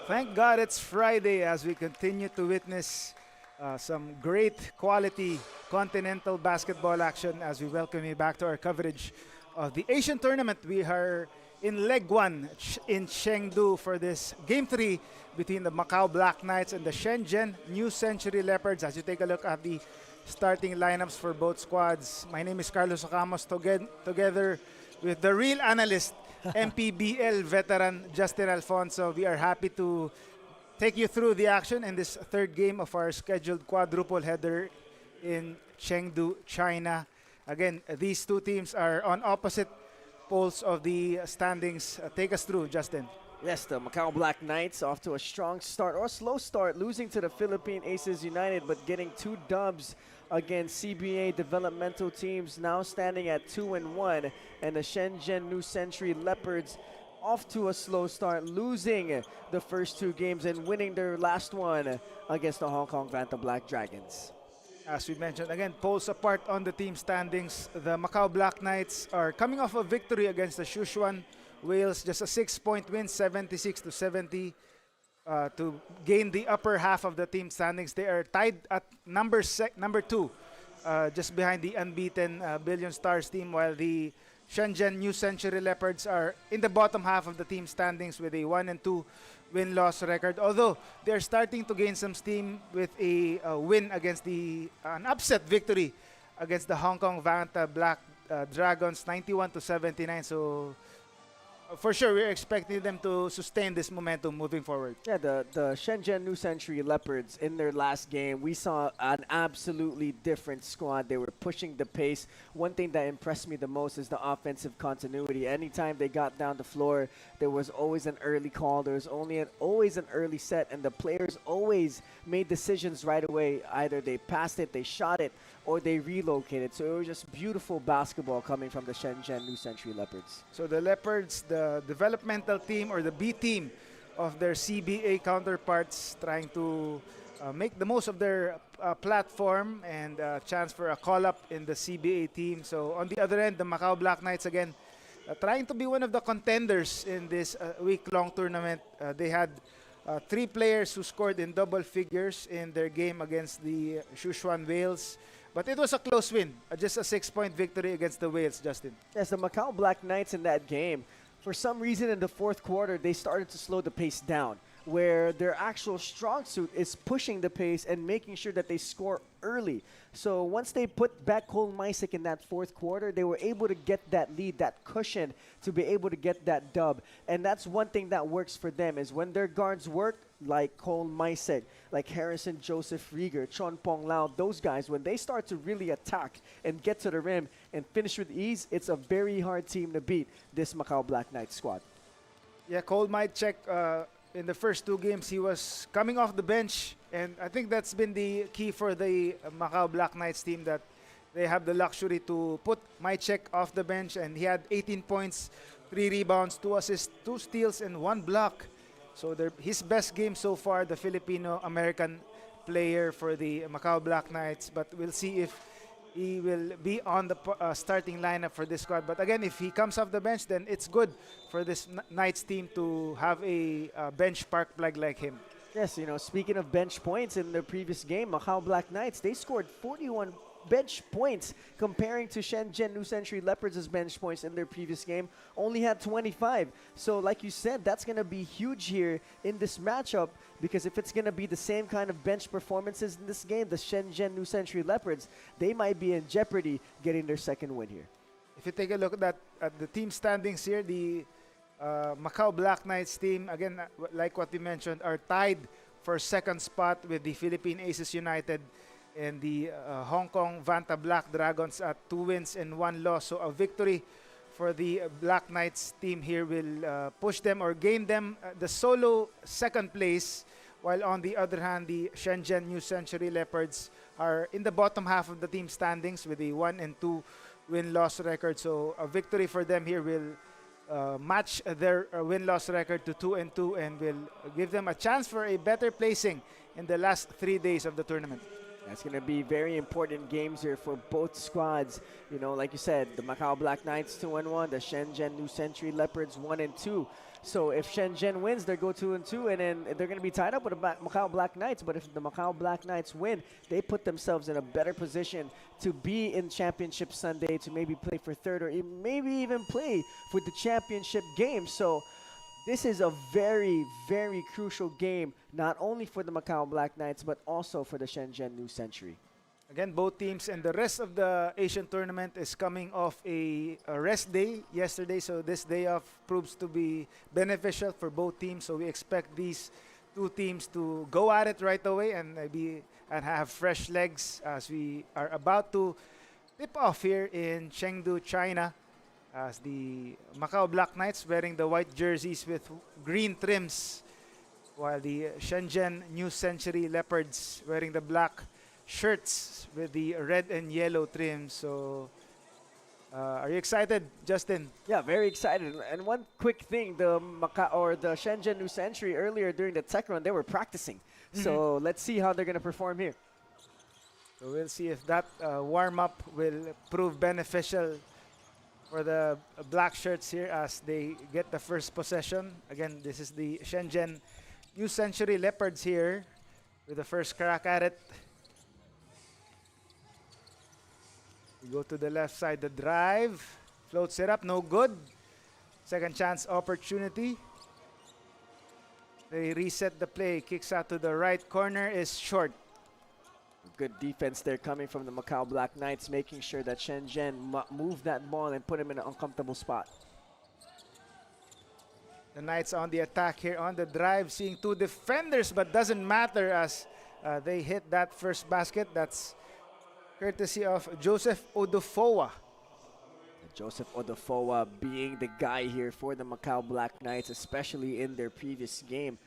Thank God it's Friday as we continue to witness some great quality continental basketball action as we welcome you back to our coverage of the Asian tournament. We are in leg one in Chengdu for this game three between the Macau Black Knights and the Shenzhen New Century Leopards. As you take a look at the starting lineups for both squads, my name is Carlos Acamos, together with the real analyst, MPBL veteran Justin Alfonso. We are happy to take you through the action in this third game of our scheduled quadruple header in Chengdu, China. Again, these two teams are on opposite poles of the standings. Take us through, Justin. Yes, the Macau Black Knights off to a strong start or slow start, losing to the Philippine Aces United, but getting two dubs against CBA developmental teams, now standing at 2-1, and the Shenzhen New Century Leopards off to a slow start, losing the first two games and winning their last one against the Hong Kong Vanta Black Dragons. As we mentioned, again, poles apart on the team standings. The Macau Black Knights are coming off a victory against the Sichuan Whales, just a 6-point win, 76-70, to gain the upper half of the team standings. They are tied at number two, just behind the unbeaten Billion Stars team, while the Shenzhen New Century Leopards are in the bottom half of the team standings with a 1-2 win-loss record. Although they're starting to gain some steam with a win against an upset victory against the Hong Kong Vanta Black Dragons, 91-79. So for sure, we're expecting them to sustain this momentum moving forward. Yeah, the Shenzhen New Century Leopards in their last game, we saw an absolutely different squad. They were pushing the pace. One thing that impressed me the most is the offensive continuity. Anytime they got down the floor, there was always an early call. There was always an early set, and the players always made decisions right away. Either they passed it, they shot it, or they relocated. So it was just beautiful basketball coming from the Shenzhen New Century Leopards. So the Leopards, the developmental team or the B team of their CBA counterparts, trying to make the most of their platform and chance for a call-up in the CBA team. So on the other end, the Macau Black Knights, again, trying to be one of the contenders in this week-long tournament. They had three players who scored in double figures in their game against the Sichuan Whales. But it was a close win, just a 6-point victory against the Whales, Justin. Yes, the Macau Black Knights in that game, for some reason in the fourth quarter, they started to slow the pace down, where their actual strong suit is pushing the pace and making sure that they score early. So once they put back Cole Mysick in that fourth quarter, they were able to get that lead, that cushion to be able to get that dub. And that's one thing that works for them, is when their guards work, like Cole Mysick, like Harrison Joseph Rieger, Chon Pong Lao, those guys, when they start to really attack and get to the rim and finish with ease, it's a very hard team to beat, this Macau Black Knights squad. Yeah, Cole might check in the first two games. He was coming off the bench, and I think that's been the key for the Macau Black Knights team, that they have the luxury to put Mychek off the bench, and he had 18 points, 3 rebounds, 2 assists, 2 steals, and 1 block. So his best game so far, the Filipino-American player for the Macau Black Knights. But we'll see if he will be on the starting lineup for this squad. But again, if he comes off the bench, then it's good for this Knights team to have a bench spark plug like him. Yes, speaking of bench points, in the previous game, Macau Black Knights, they scored 41 bench points, comparing to Shenzhen New Century Leopards' bench points in their previous game, only had 25. So like you said, that's going to be huge here in this matchup, because if it's going to be the same kind of bench performances in this game, the Shenzhen New Century Leopards, they might be in jeopardy getting their second win here. If you take a look at the team standings here, the Macau Black Knights team, again, like what we mentioned, are tied for second spot with the Philippine Aces United and the Hong Kong Vanta Black Dragons at 2 wins and 1 loss. So a victory for the Black Knights team here will push them or gain them the solo second place, while on the other hand, the Shenzhen New Century Leopards are in the bottom half of the team standings with a 1-2 win-loss record. So a victory for them here will match their win-loss record to 2-2 and will give them a chance for a better placing in the last 3 days of the tournament. That's going to be very important games here for both squads. You know, like you said, the Macau Black Knights 2-1, the Shenzhen New Century Leopards 1-2. So if Shenzhen wins, they go 2-2, and then they're going to be tied up with the Macau Black Knights. But if the Macau Black Knights win, they put themselves in a better position to be in Championship Sunday, to maybe play for third, or maybe even play for the championship game. So this is a very, very crucial game, not only for the Macau Black Knights, but also for the Shenzhen New Century. Again, both teams and the rest of the Asian tournament is coming off a rest day yesterday, so this day off proves to be beneficial for both teams. So we expect these two teams to go at it right away and have fresh legs as we are about to tip off here in Chengdu, China, as the Macau Black Knights wearing the white jerseys with green trims, while the Shenzhen New Century Leopards wearing the black shirts with the red and yellow trim. So are you excited, Justin? Yeah, very excited. And one quick thing, the Shenzhen New Century earlier during the tech run, they were practicing. So let's see how they're going to perform here. So we'll see if that warm-up will prove beneficial for the black shirts here as they get the first possession. Again, this is the Shenzhen New Century Leopards here with the first crack at it. We go to the left side, the drive. Floats it up, no good. Second chance opportunity. They reset the play. Kicks out to the right corner, is short. Good defense there coming from the Macau Black Knights, making sure that Shenzhen move that ball and put him in an uncomfortable spot. The Knights on the attack here on the drive, seeing two defenders, but doesn't matter as they hit that first basket. That's courtesy of Joseph Odufowa. Joseph Odufowa being the guy here for the Macau Black Knights, especially in their previous game.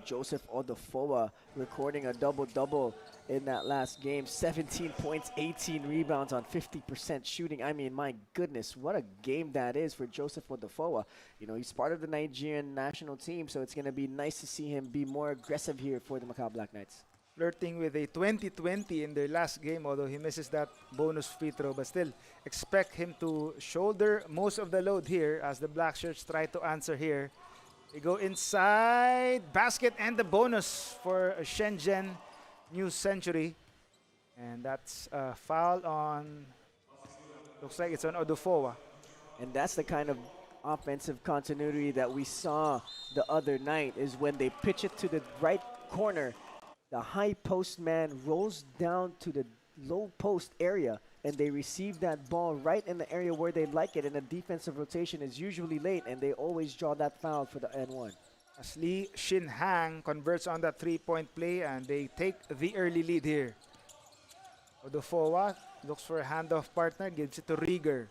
Joseph Odufowa recording a double-double in that last game. 17 points, 18 rebounds on 50% shooting. I mean, my goodness, what a game that is for Joseph Odufowa. You know, he's part of the Nigerian national team, so it's going to be nice to see him be more aggressive here for the Macau Black Knights. Flirting with a 20-20 in their last game, although he misses that bonus free throw. But still, expect him to shoulder most of the load here as the Black Shirts try to answer here. They go inside, basket, and the bonus for Shenzhen New Century. And that's a foul on, looks like it's on Odufowa. And that's the kind of offensive continuity that we saw the other night, is when they pitch it to the right corner, the high post man rolls down to the low post area, and they receive that ball right in the area where they like it, and the defensive rotation is usually late, and they always draw that foul for the N1. As Lee Shin Hang converts on that three-point play, and they take the early lead here. Odufowa looks for a handoff partner, gives it to Rieger.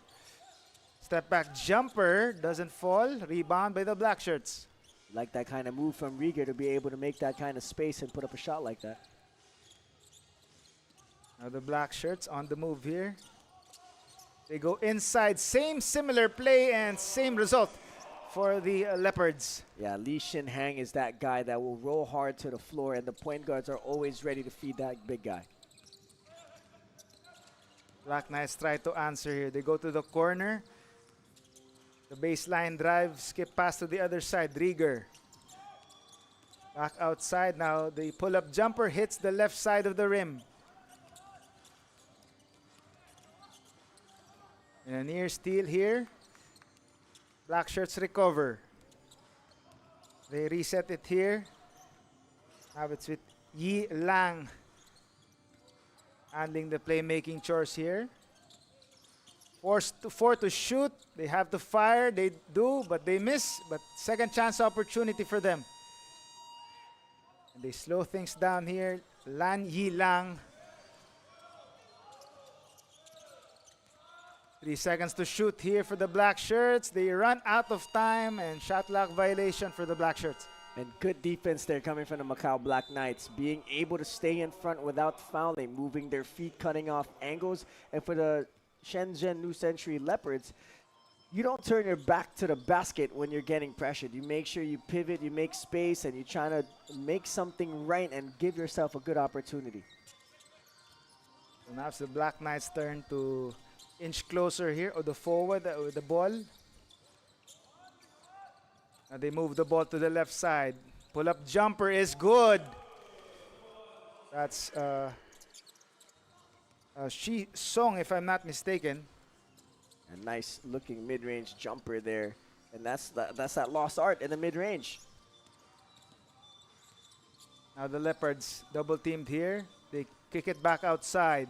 Step back jumper, doesn't fall, rebound by the Black Shirts. Like that kind of move from Rieger to be able to make that kind of space and put up a shot like that. Now the Black Shirts on the move here. They go inside, same similar play and same result for the Leopards. Yeah, Lee Shin Hang is that guy that will roll hard to the floor, and the point guards are always ready to feed that big guy. Black Knights try to answer here. They go to the corner. The baseline drive, skip pass to the other side, Rieger. Back outside now, the pull-up jumper hits the left side of the rim. And a near steal here. Black Shirts recover. They reset it here. Now it's with Yi Lang handling the playmaking chores here. Four to shoot. They have to fire. They do, but they miss. But second chance opportunity for them. And they slow things down here. Lan Yi Lang. 3 seconds to shoot here for the Black Shirts. They run out of time, and shot clock violation for the Black Shirts. And good defense there coming from the Macau Black Knights, being able to stay in front without fouling, moving their feet, cutting off angles. And for the Shenzhen New Century Leopards, you don't turn your back to the basket when you're getting pressured. You make sure you pivot, you make space, and you're trying to make something right and give yourself a good opportunity. So now it's the Black Knights' turn to inch closer here. Odofowa with the ball. Now they move the ball to the left side. Pull-up jumper is good. That's Shi Song, if I'm not mistaken. A nice looking mid-range jumper there. And that's that lost art in the mid-range. Now the Leopards double teamed here. They kick it back outside.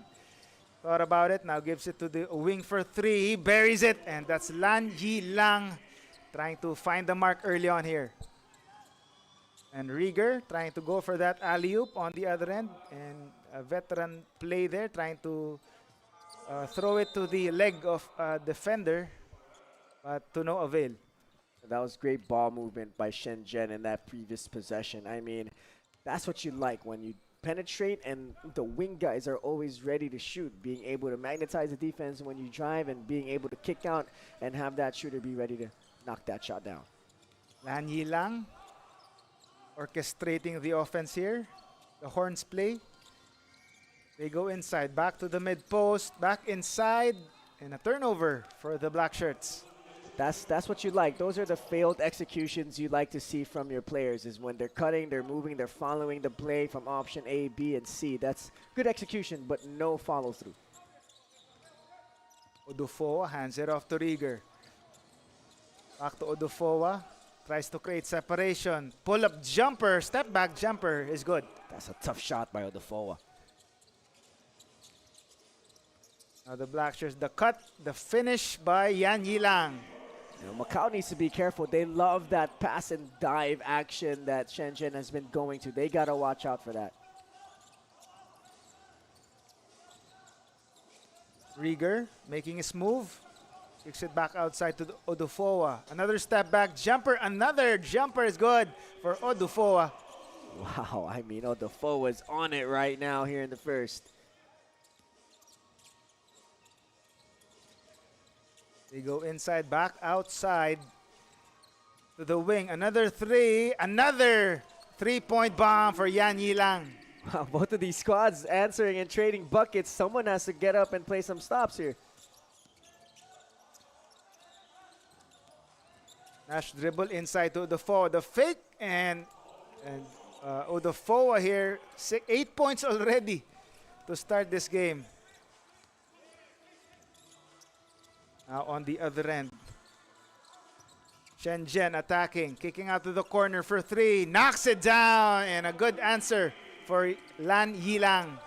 Thought about it. Now gives it to the wing for three. He buries it. And that's Lan Yi Lang trying to find the mark early on here. And Rieger trying to go for that alley-oop on the other end. And a veteran play there trying to throw it to the leg of a defender. But to no avail. That was great ball movement by SHENZHEN in that previous possession. I mean, that's what you like when you penetrate and the wing guys are always ready to shoot, being able to magnetize the defense when you drive and being able to kick out and have that shooter be ready to knock that shot down. Lan Yi Lang orchestrating the offense here. The horns play. They go inside, back to the mid post, back inside, and a turnover for the black shirts. That's what you like. Those are the failed executions you like to see from your players, is when they're cutting, they're moving, they're following the play from option A, B, and C. That's good execution, but no follow through. Odofowa hands it off to Rieger. Back to Odofowa. Tries to create separation. Pull-up jumper, step back jumper is good. That's a tough shot by Odofowa. Now the black shirts, the cut, the finish by Yan Yi Lang. You know, MACAU needs to be careful. They love that pass and dive action that SHENZHEN has been going to. They got to watch out for that. Rieger making his move. Kicks it back outside to Odofowa. Another step back jumper. Another jumper is good for Odofowa. Wow, I mean, Odofowa is on it right now here in the first. They go inside, back outside to the wing. Another three. Another three-point bomb for Yan Yi Lang. Wow, both of these squads answering and trading buckets. Someone has to get up and play some stops here. Nash dribble inside to Odofowa. The fake and Odofowa here. 8 points already to start this game. Now on the other end, SHENZHEN attacking, kicking out to the corner for three, knocks it down, and a good answer for Lan Yi Lang.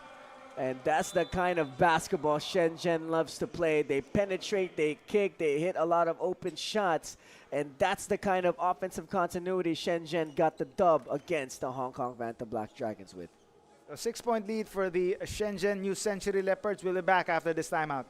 And that's the kind of basketball SHENZHEN loves to play. They penetrate, they kick, they hit a lot of open shots, and that's the kind of offensive continuity SHENZHEN got the dub against the Hong Kong Vanta Black Dragons with. A 6-point lead for the SHENZHEN New Century Leopards. We'll be back after this timeout.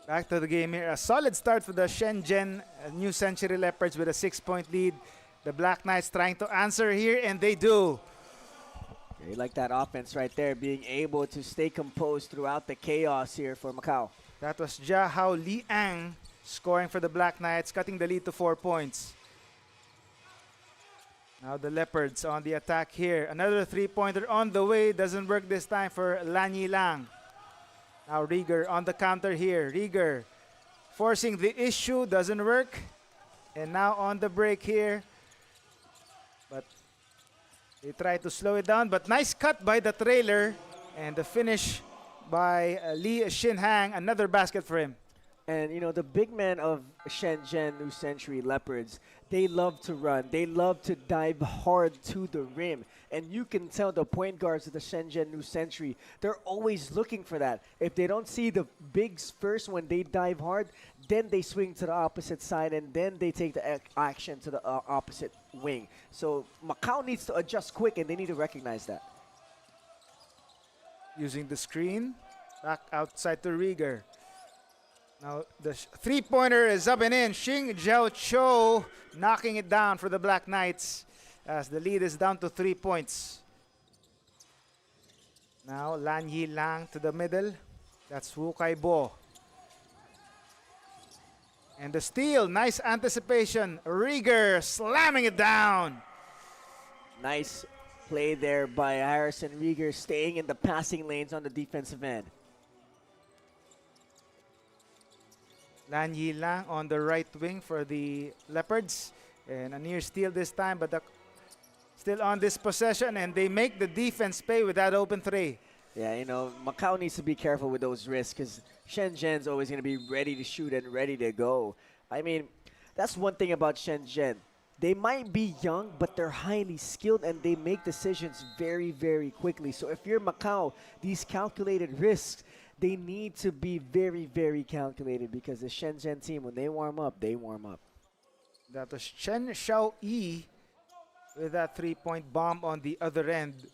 Back to the game here. A solid start for the SHENZHEN New Century Leopards with a 6-point lead. The Black Knights trying to answer here, and they do. You like that offense right there, being able to stay composed throughout the chaos here for MACAU. That was Jahao Liang scoring for the Black Knights, cutting the lead to 4 points. Now the Leopards on the attack here. Another three-pointer on the way. Doesn't work this time for Lan Yi Lang. Now Rieger on the counter here. Rieger forcing the issue. Doesn't work. And now on the break here. But they try to slow it down. But nice cut by the trailer. And the finish by Lee Shin Hang. Another basket for him. And you know, the big men of Shenzhen New Century Leopards, they love to run. They love to dive hard to the rim. And you can tell the point guards of the Shenzhen New Century, they're always looking for that. If they don't see the bigs first when they dive hard, then they swing to the opposite side and then they take the action to the opposite wing. So Macau needs to adjust quick and they need to recognize that. Using the screen, back outside to Rieger. Now the three-pointer is up and in. Xing Jiao Cho knocking it down for the Black Knights as the lead is down to 3 points. Now Lan Yi Lang to the middle. That's Wu Kai Bo. And the steal, nice anticipation. Rieger slamming it down. Nice play there by Harrison Rieger, staying in the passing lanes on the defensive end. Lan Yi Lang on the right wing for the Leopards. And a near steal this time, but still on this possession, and they make the defense pay with that open three. Yeah, you know, Macau needs to be careful with those risks because Shenzhen's always going to be ready to shoot and ready to go. I mean, that's one thing about Shenzhen. They might be young, but they're highly skilled and they make decisions very, very quickly. So if you're Macau, these calculated risks, they need to be very, very calculated because the Shenzhen team, when they warm up, they warm up. That was Chen Xiao-yi with that three-point bomb on the other end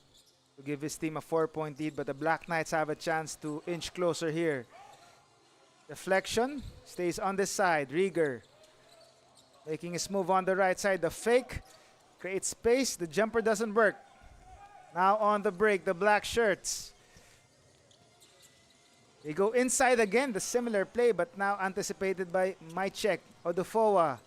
to give his team a 4-point lead, but the Black Knights have a chance to inch closer here. Deflection stays on this side. Rieger making his move on the right side. The fake creates space. The jumper doesn't work. Now on the break, the black shirts. They go inside again, the similar play, but now anticipated by Maicek Odufowa.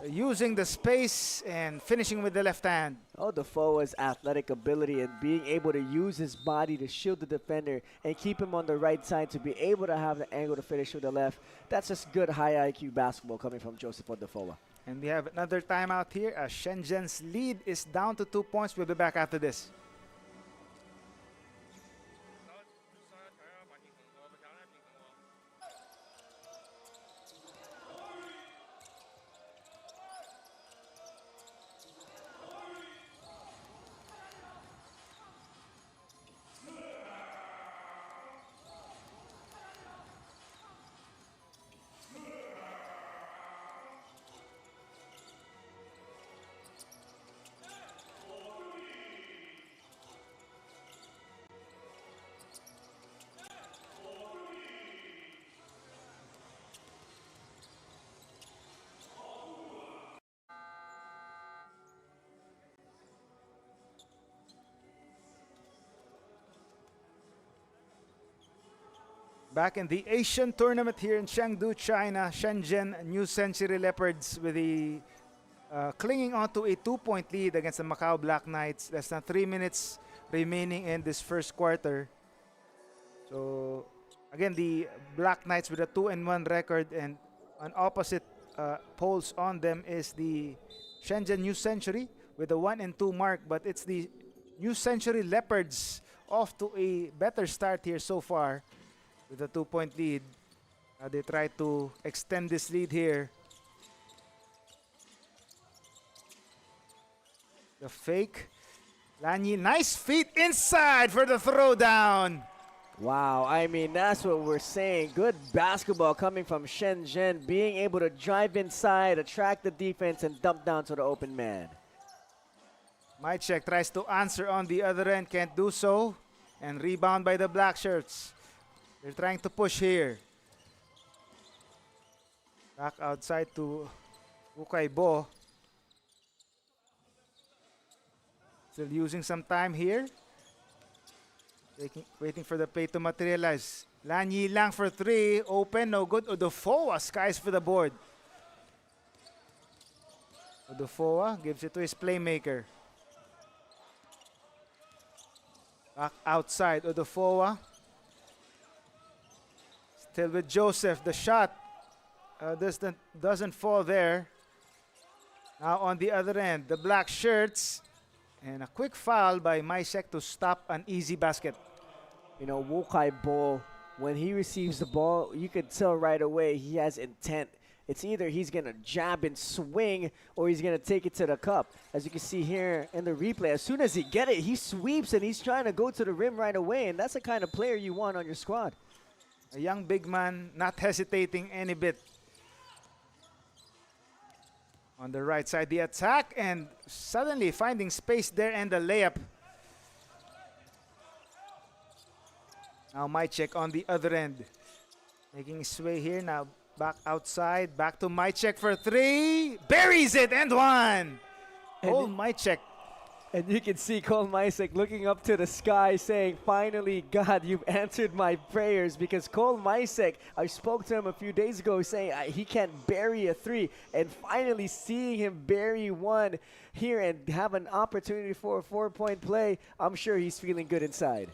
Using the space and finishing with the left hand. Oh, Defoe's athletic ability and being able to use his body to shield the defender and keep him on the right side to be able to have the angle to finish with the left. That's just good high IQ basketball coming from Joseph Odufowa. And we have another timeout here as Shenzhen's lead is down to 2 points. We'll be back after this. Back in the Asian tournament here in Chengdu, China, Shenzhen New Century Leopards with the clinging on to a 2-point lead against the Macau Black Knights. Less than 3 minutes remaining in this first quarter. So again, the Black Knights with a 2-1 record, and on opposite poles on them is the Shenzhen New Century with a 1-2 mark. But it's the New Century Leopards off to a better start here so far. With a 2-point lead, they try to extend this lead here. The fake. Lanyi, nice feet inside for the throwdown. Wow, I mean, that's what we're saying. Good basketball coming from Shenzhen, being able to drive inside, attract the defense, and dump down to the open man. Maicek tries to answer on the other end, can't do so. And rebound by the black shirts. They're trying to push here. Back outside to Wukai Bo. Still using some time here. Waiting for the play to materialize. Lan Yi Lang for three. Open, no good. Odufowa skies for the board. Odufowa gives it to his playmaker. Back outside, Odufowa. Still with Joseph. The shot doesn't fall there. Now on the other end, the black shirts. And a quick foul by Maicek to stop an easy basket. You know, Wu Kai Bo when he receives the ball, you could tell right away he has intent. It's either he's going to jab and swing or he's going to take it to the cup. As you can see here in the replay, as soon as he get it, he sweeps and he's trying to go to the rim right away, and that's the kind of player you want on your squad. A young big man, not hesitating any bit. On the right side, the attack, and suddenly finding space there and the layup. Now Mychek on the other end. Making his way here now. Back outside. Back to Mychek for three. Buries it and one. Oh, Mychek. And you can see Cole Mycek looking up to the sky saying, finally, God, you've answered my prayers. Because Cole Mycek, I spoke to him a few days ago saying he can't bury a three. And finally seeing him bury one here and have an opportunity for a 4-point play, I'm sure he's feeling good inside.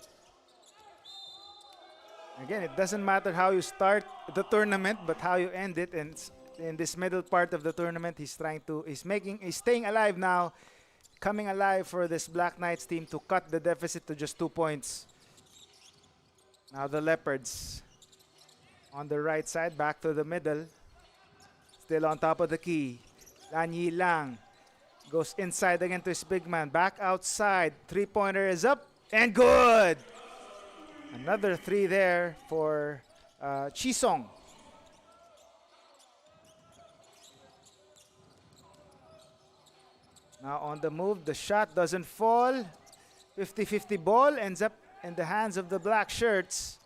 Again, it doesn't matter how you start the tournament, but how you end it. And in this middle part of the tournament, he's staying alive now. Coming alive for this Black Knights team to cut the deficit to just 2 points. Now the Leopards on the right side, back to the middle. Still on top of the key. Lan Yi Lang goes inside again to his big man. Back outside. Three-pointer is up and good. Another three there for Chisong. Now on the move, the shot doesn't fall. 50-50 ball ends up in the hands of the black shirts.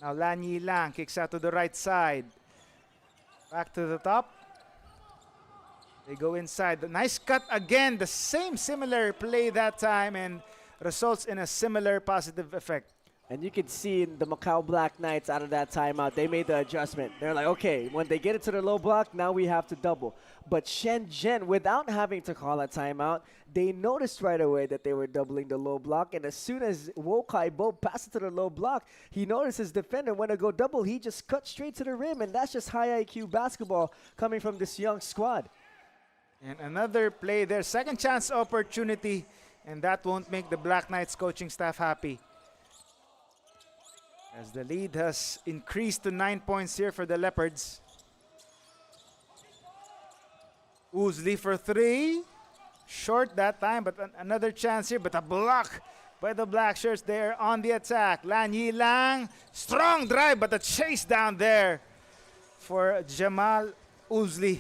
Now Lan Yi Lang kicks out to the right side. Back to the top. They go inside. The nice cut again. The similar play that time and results in a similar positive effect. And you can see in the MACAU Black Knights out of that timeout, they made the adjustment. They're like, okay, when they get it to the low block, now we have to double. But SHENZHEN, without having to call a timeout, they noticed right away that they were doubling the low block. And as soon as Wokai Bo passed it to the low block, he noticed his defender went to go double. He just cut straight to the rim. And that's just high IQ basketball coming from this young squad. And another play there, second chance opportunity. And that won't make the Black Knights coaching staff happy. As the lead has increased to 9 points here for the Leopards. Oozley for three. Short that time, but another chance here. But a block by the black shirts there on the attack. Lan Yi Lang. Strong drive, but a chase down there for Jamal Oozley.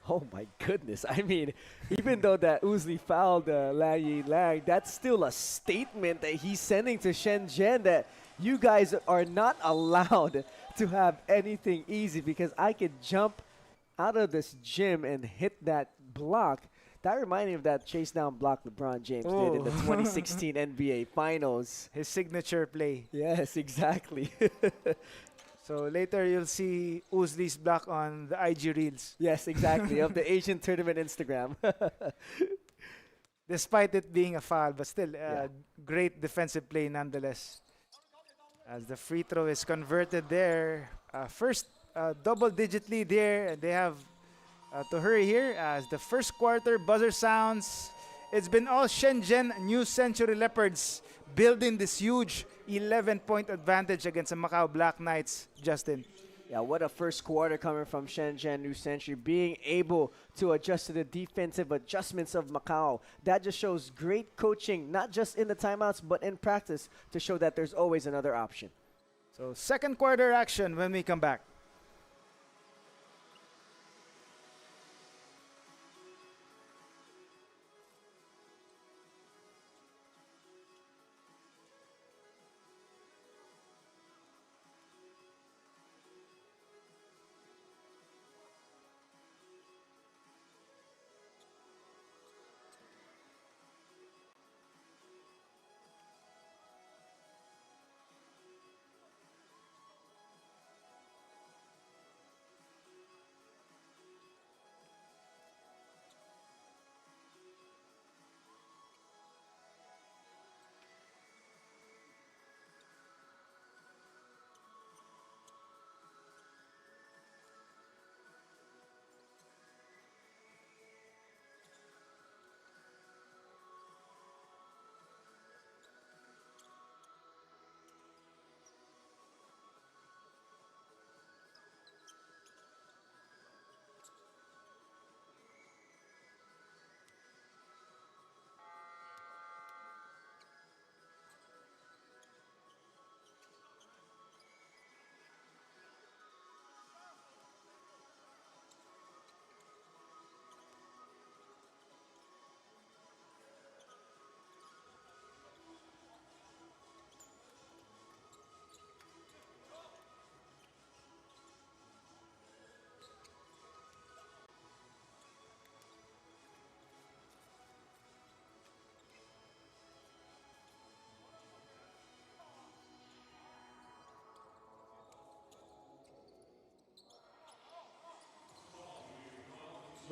Oh my goodness. I mean, even though that Oozley fouled Lan Yi Lang, that's still a statement that he's sending to SHENZHEN that you guys are not allowed to have anything easy, because I could jump out of this gym and hit that block. That reminded me of that chase down block LeBron James did in the 2016 NBA Finals. His signature play. Yes, exactly. So later you'll see Oozley's block on the IG Reels. Yes, exactly, of the Asian Tournament Instagram. Despite it being a foul, but still great defensive play nonetheless. As the free throw is converted there. First double-digit lead there. And they have to hurry here as the first quarter buzzer sounds. It's been all SHENZHEN New Century Leopards building this huge 11-point advantage against the MACAU Black Knights, Justin. Yeah, what a first quarter coming from SHENZHEN New Century, being able to adjust to the defensive adjustments of MACAU. That just shows great coaching, not just in the timeouts, but in practice, to show that there's always another option. So second quarter action when we come back.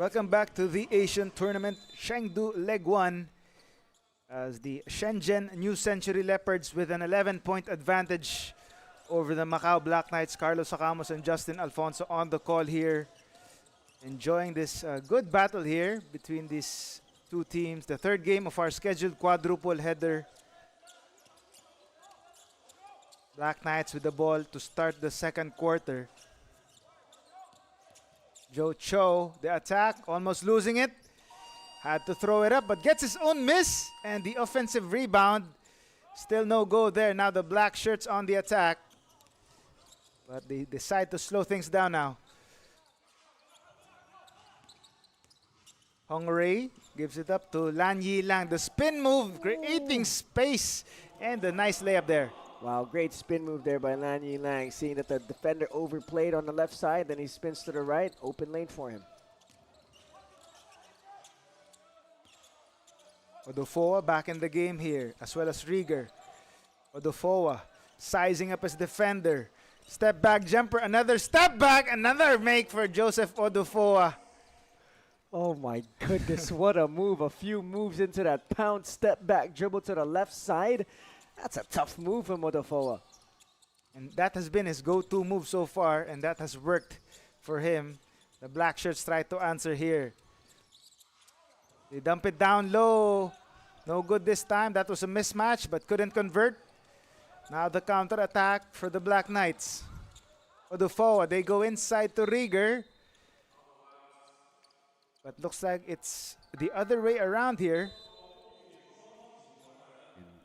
Welcome back to the Asian Tournament, Chengdu Leg 1, as the Shenzhen New Century Leopards with an 11-point advantage over the Macau Black Knights. Carlos Sacamos and Justin Alfonso on the call here. Enjoying this good battle here between these two teams. The third game of our scheduled quadruple header. Black Knights with the ball to start the second quarter. Joe Cho, the attack, almost losing it. Had to throw it up, but gets his own miss. And the offensive rebound, still no go there. Now the black shirts on the attack. But they decide to slow things down now. Hong Rei gives it up to Lan Yi Lang. The spin move, creating space. And the nice layup there. Wow, great spin move there by Lan Yi Lang. Seeing that the defender overplayed on the left side, then he spins to the right. Open lane for him. Odufoa back in the game here, as well as Rieger. Odufoa sizing up his defender. Step back jumper, another step back, another make for Joseph Odufoa. Oh my goodness, what a move. A few moves into that pound step back dribble to the left side. That's a tough move from Odufoa. And that has been his go-to move so far, and that has worked for him. The black shirts try to answer here. They dump it down low. No good this time. That was a mismatch, but couldn't convert. Now the counter attack for the Black Knights. Odufoa, they go inside to Rieger. But looks like it's the other way around here.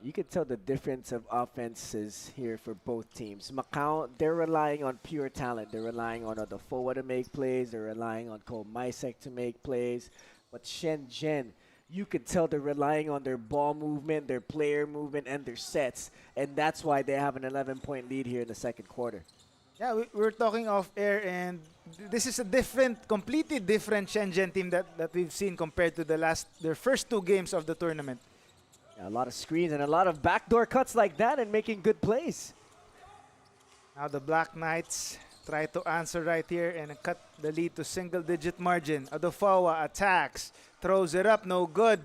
You can tell the difference of offenses here for both teams. Macau, they're relying on pure talent. They're relying on Odufoa to make plays. They're relying on Cole Mysek to make plays. But Shenzhen, you could tell they're relying on their ball movement, their player movement, and their sets. And that's why they have an 11-point lead here in the second quarter. Yeah, we're talking off air, and this is a different, completely different Shenzhen team that we've seen compared to their first two games of the tournament. Yeah, a lot of screens and a lot of backdoor cuts like that and making good plays. Now the Black Knights try to answer right here and cut the lead to single-digit margin. Odufoa attacks, throws it up, no good.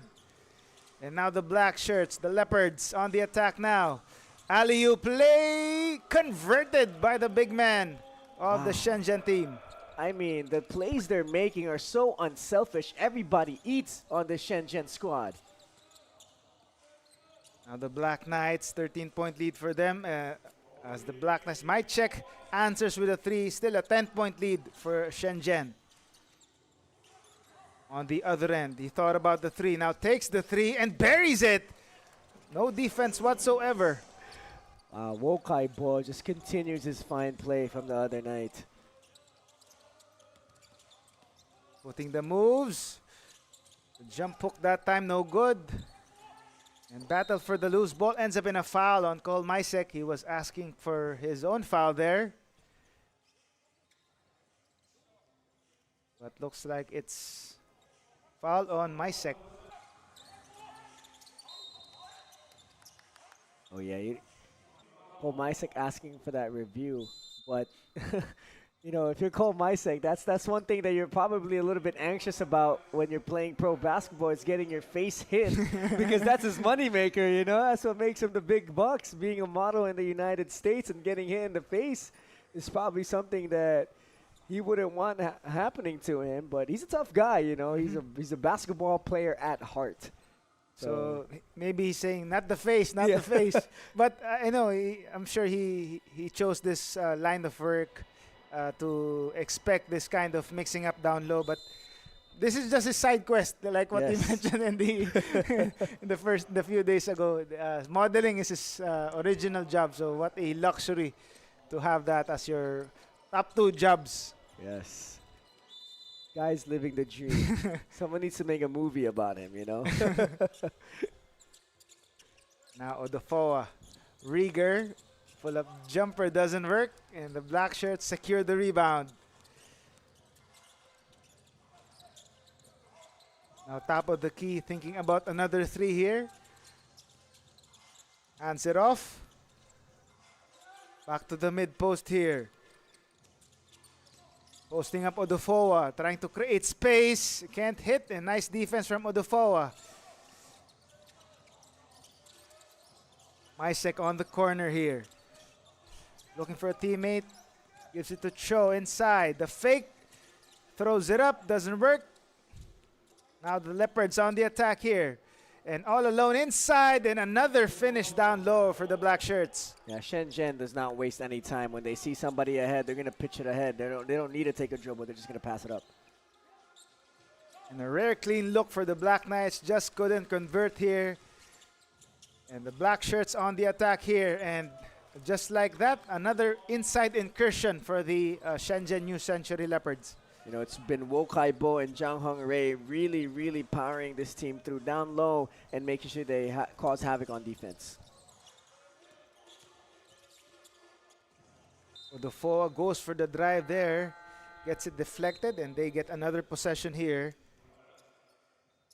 And now the black shirts, the Leopards on the attack now. Alley-oop play converted by the big man of the Shenzhen team. I mean, the plays they're making are so unselfish. Everybody eats on the Shenzhen squad. Now the Black Knights, 13-point lead for them. As the Black Knights might check, answers with a 3. Still a 10-point lead for Shenzhen. On the other end, he thought about the 3. Now takes the 3 and buries it. No defense whatsoever. Wokai Ball just continues his fine play from the other night. Putting the moves. The jump hook that time, no good. And battle for the loose ball ends up in a foul on Cole Mysek. He was asking for his own foul there. But looks like it's foul on Mysek. Oh yeah, Cole Mysek asking for that review, but you know, if you're Cole Mysek, that's one thing that you're probably a little bit anxious about when you're playing pro basketball. It's getting your face hit because that's his moneymaker, you know? That's what makes him the big bucks. Being a model in the United States and getting hit in the face is probably something that he wouldn't want happening to him, but he's a tough guy, you know? He's a basketball player at heart. So maybe he's saying, not the face, not the face. But I know, I'm sure he chose this line of work to expect this kind of mixing up down low, but this is just a side quest, like what you mentioned in the few days ago. Modeling is his original job, so what a luxury to have that as your top 2 jobs. Yes, guy's living the dream. Someone needs to make a movie about him, you know. Now Odufoa, Rieger. Full up jumper doesn't work, and the black shirts secure the rebound. Now top of the key, thinking about another 3 here. Hands it off. Back to the mid post here. Posting up Odufoa, trying to create space. Can't hit, and nice defense from Odufoa. Mysek on the corner here. Looking for a teammate. Gives it to Cho inside. The fake. Throws it up. Doesn't work. Now the Leopards on the attack here. And all alone inside, and another finish down low for the black shirts. Yeah, Shenzhen does not waste any time. When they see somebody ahead, they're going to pitch it ahead. They don't need to take a dribble. They're just going to pass it up. And a rare clean look for the Black Knights. Just couldn't convert here. And the black shirts on the attack here. And just like that, another inside incursion for the Shenzhen New Century Leopards. You know, it's been Wo Kai Bo and Zhang Hong Rei really powering this team through down low and making sure they cause havoc on defense. Odufoa goes for the drive there. Gets it deflected, and they get another possession here.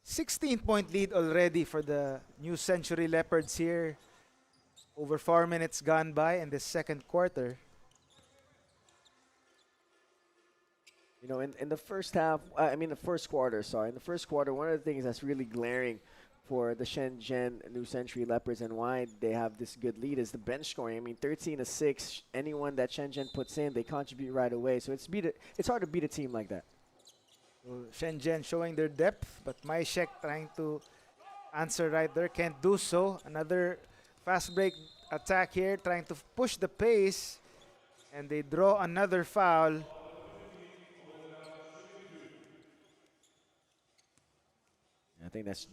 16-point lead already for the New Century Leopards here. Over 4 minutes gone by in the second quarter. You know, in the first half, the first quarter, sorry. In the first quarter, one of the things that's really glaring for the Shenzhen New Century Leopards and why they have this good lead is the bench scoring. I mean, 13-6, anyone that Shenzhen puts in, they contribute right away. So it's hard to beat a team like that. So Shenzhen showing their depth, but Maishek trying to answer right there. Can't do so. Another fast break attack here, trying to push the pace. And they draw another foul. I think that's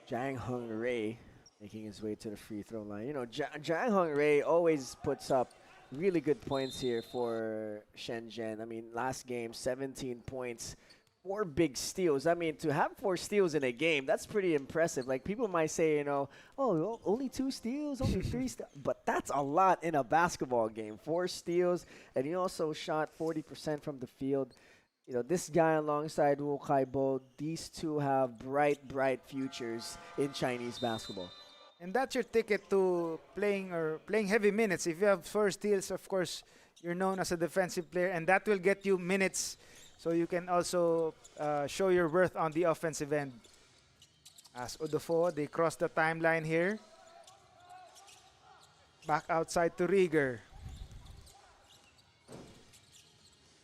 Zhang Hong Rei making his way to the free throw line. You know, Zhang Hong Rei always puts up really good points here for Shenzhen. I mean, last game, 17 points, 4 big steals. I mean, to have 4 steals in a game, that's pretty impressive. Like, people might say, you know, oh, only 2 steals, only 3 steals. But that's a lot in a basketball game. 4 steals, and he also shot 40% from the field. You know, this guy alongside Wo Kai Bo, these two have bright futures in Chinese basketball. And that's your ticket to playing heavy minutes. If you have 4 steals, of course, you're known as a defensive player, and that will get you minutes, so you can also show your worth on the offensive end. As Odufoa, they cross the timeline here. Back outside to Rieger.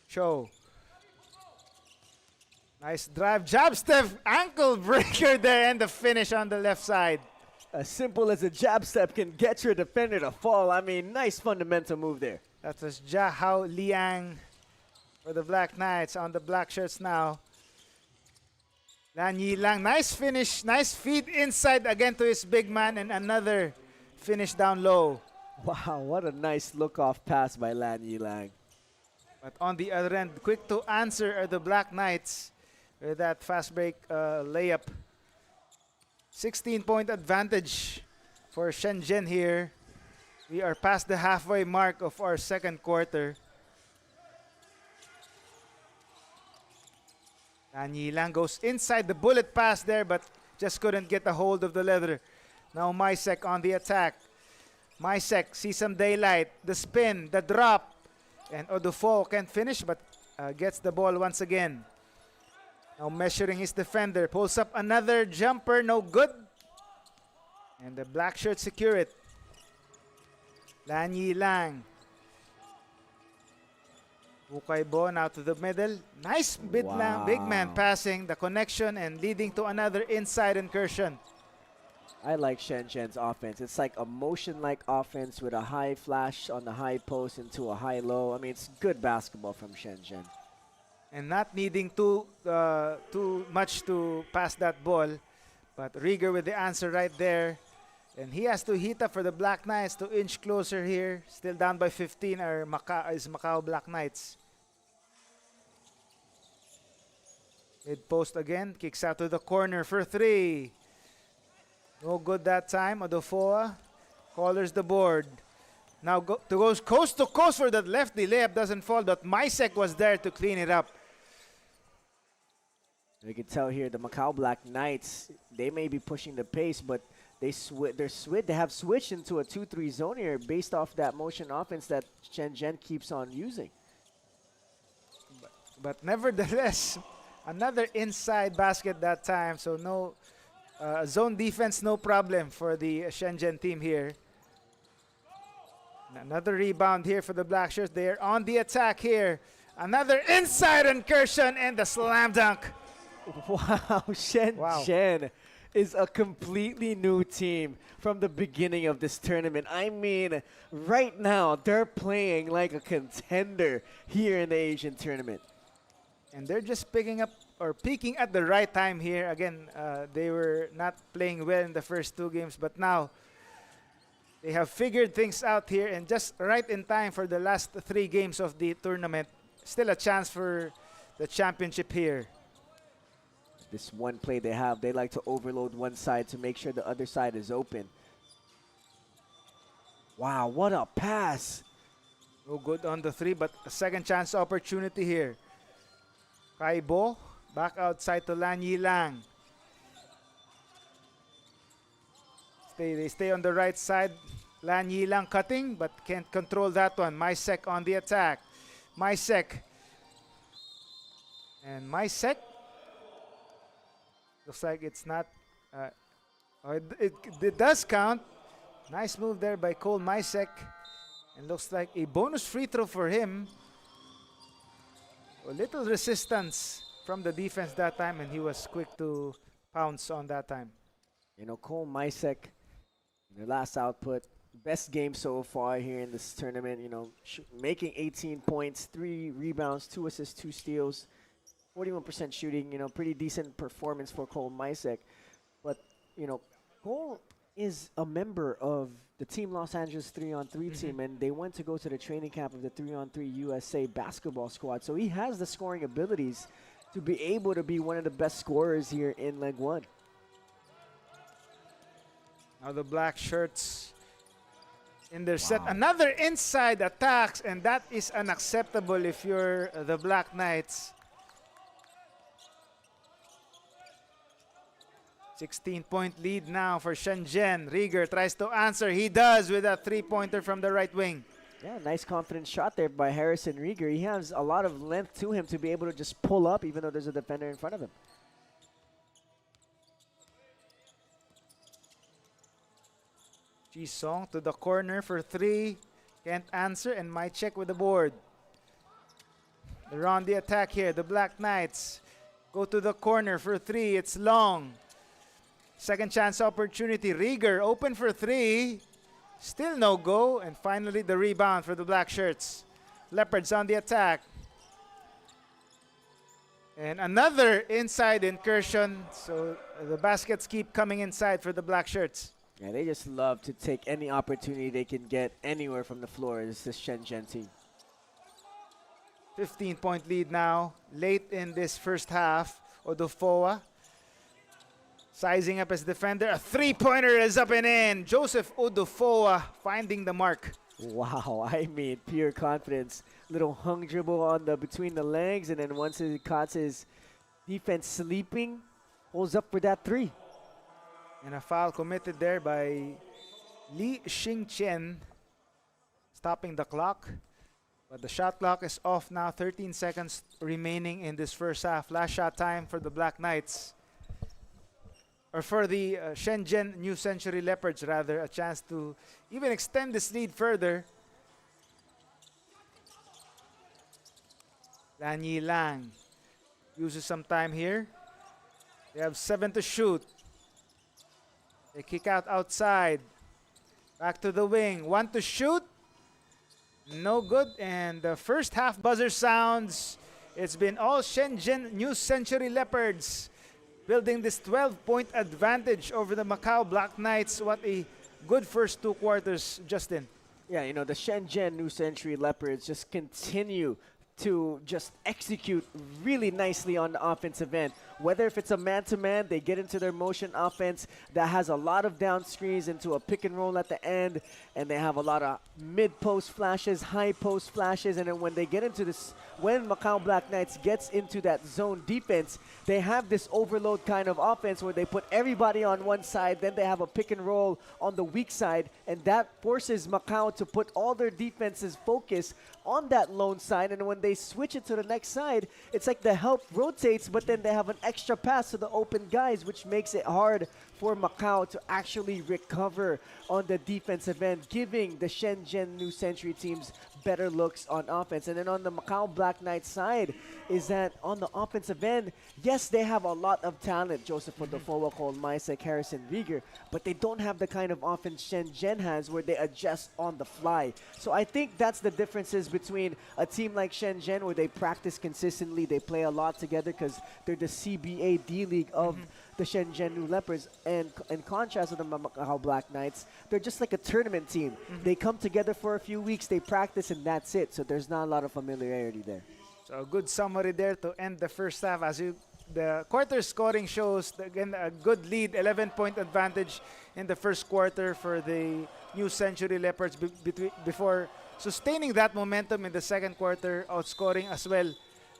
Cho. Nice drive, jab step, ankle breaker there, and the finish on the left side. As simple as a jab step can get your defender to fall. I mean, nice fundamental move there. That was Jahao Liang for the Black Knights on the black shirts now. Lan Yi Lang, nice finish, nice feed inside again to his big man, and another finish down low. Wow, what a nice look-off pass by Lan Yi Lang. But on the other end, quick to answer are the Black Knights with that fast break layup. 16-point advantage for Shenzhen here. We are past the halfway mark of our second quarter. Lan Yi Lang goes inside the bullet pass there, but just couldn't get a hold of the leather. Now Mysek on the attack. Mysek sees some daylight. The spin, the drop. And Odufoa can't finish, but gets the ball once again. Now measuring his defender. Pulls up another jumper, no good. And the black shirts secure it. Lan Yi Lang. Wo Kai Bo now to the middle. Nice big man passing, the connection, and leading to another inside incursion. I like Shenzhen's offense. It's like a motion-like offense with a high flash on the high post into a high-low. I mean, it's good basketball from Shenzhen. And not needing too much to pass that ball. But Rieger with the answer right there. And he has to heat up for the Black Knights to inch closer here. Still down by 15 are MACAU Black Knights. Mid-post again. Kicks out to the corner for 3. No good that time. Odufoa collars the board. Now goes coast to coast for that lefty. Layup doesn't fall, but Mysek was there to clean it up. You can tell here the MACAU Black Knights, they may be pushing the pace, but they have switched into a 2-3 zone here based off that motion offense that Shenzhen keeps on using. But nevertheless, another inside basket that time. So no zone defense, no problem for the Shenzhen team here. And another rebound here for the Black Shirts. They're on the attack here. Another inside incursion and the slam dunk. Wow, Shenzhen is a completely new team from the beginning of this tournament. I mean, right now, they're playing like a contender here in the Asian tournament. And they're just picking up or peaking at the right time here. Again, they were not playing well in the first two games, but now they have figured things out here and just right in time for the last three games of the tournament. Still a chance for the championship here. This one play they have, they like to overload one side to make sure the other side is open. Wow, what a pass. No good on the three, but a second chance opportunity here. Kaibo, back outside to Lan Yilang. They stay on the right side. Lan Yilang cutting, but can't control that one. Maisek on the attack. Maisek. And Maisek. Looks like it's not. It does count. Nice move there by Cole Maisek. And looks like a bonus free throw for him. A little resistance from the defense that time, and he was quick to pounce on that time. You know, Cole Maisek, the last output, best game so far here in this tournament. You know, making 18 points, 3 rebounds, 2 assists, 2 steals, 41% shooting. You know, pretty decent performance for Cole Maisek. But you know, Cole is a member of the Team Los Angeles 3-on-3 team, and they went to go to the training camp of the 3-on-3 USA basketball squad. So he has the scoring abilities to be able to be one of the best scorers here in Leg 1. Now the Black Shirts in their set. Another inside attacks, and that is unacceptable if you're the Black Knights. 16-point lead now for Shenzhen. Rieger tries to answer. He does with a three-pointer from the right wing. Yeah, nice confident shot there by Harrison Rieger. He has a lot of length to him to be able to just pull up even though there's a defender in front of him. Ji-song to the corner for 3. Can't answer, and might check with the board. They're on the attack here. The Black Knights go to the corner for 3. It's long. Second chance opportunity. Rieger open for 3. Still no go. And finally the rebound for the Black Shirts. Leopards on the attack. And another inside incursion. So the baskets keep coming inside for the Black Shirts. Yeah, they just love to take any opportunity they can get anywhere from the floor. This is Shenzhen team. 15-point lead now. Late in this first half. Odufoa sizing up as defender. A three-pointer is up and in. Joseph Odufoa finding the mark. Wow, I mean, pure confidence. Little hung dribble on the between the legs, and then once he caught his defense sleeping, pulls up for that 3. And a foul committed there by Li Xingqian, stopping the clock. But the shot clock is off now. 13 seconds remaining in this first half. Last shot time for the Black Knights. Or for the Shenzhen New Century Leopards, rather. A chance to even extend this lead further. Lan Yilang uses some time here. They have 7 to shoot. They kick out outside. Back to the wing. 1 to shoot. No good. And the first half buzzer sounds. It's been all Shenzhen New Century Leopards building this 12-point advantage over the Macau Black Knights. What a good first 2 quarters, Justin. Yeah, you know, the Shenzhen New Century Leopards just continue to just execute really nicely on the offensive end. Whether if it's a man-to-man, they get into their motion offense that has a lot of down screens into a pick and roll at the end, and they have a lot of mid-post flashes, high-post flashes, and then when they get into this, when Macau Black Knights gets into that zone defense, they have this overload kind of offense where they put everybody on one side, then they have a pick and roll on the weak side, and that forces Macau to put all their defense's focus on that lone side, and when they they switch it to the next side, it's like the help rotates, but then they have an extra pass to the open guys, which makes it hard for Macau to actually recover on the defensive end, giving the Shenzhen New Century teams better looks on offense. And then on the Macau Black Knights side is that on the offensive end, yes, they have a lot of talent, Joseph Fodofoa, Cole Maisek, Harrison Rieger, but they don't have the kind of offense Shenzhen has where they adjust on the fly. So I think that's the differences between a team like Shenzhen where they practice consistently, they play a lot together because they're the CBA D-League of the Shenzhen New Leopards, and in contrast to the Macau Black Knights, they're just like a tournament team. They come together for a few weeks, they practice, and that's it. So there's not a lot of familiarity there. So a good summary there to end the first half. The quarter scoring shows, again, a good lead, 11-point advantage in the first quarter for the New Century Leopards before sustaining that momentum in the second quarter, outscoring as well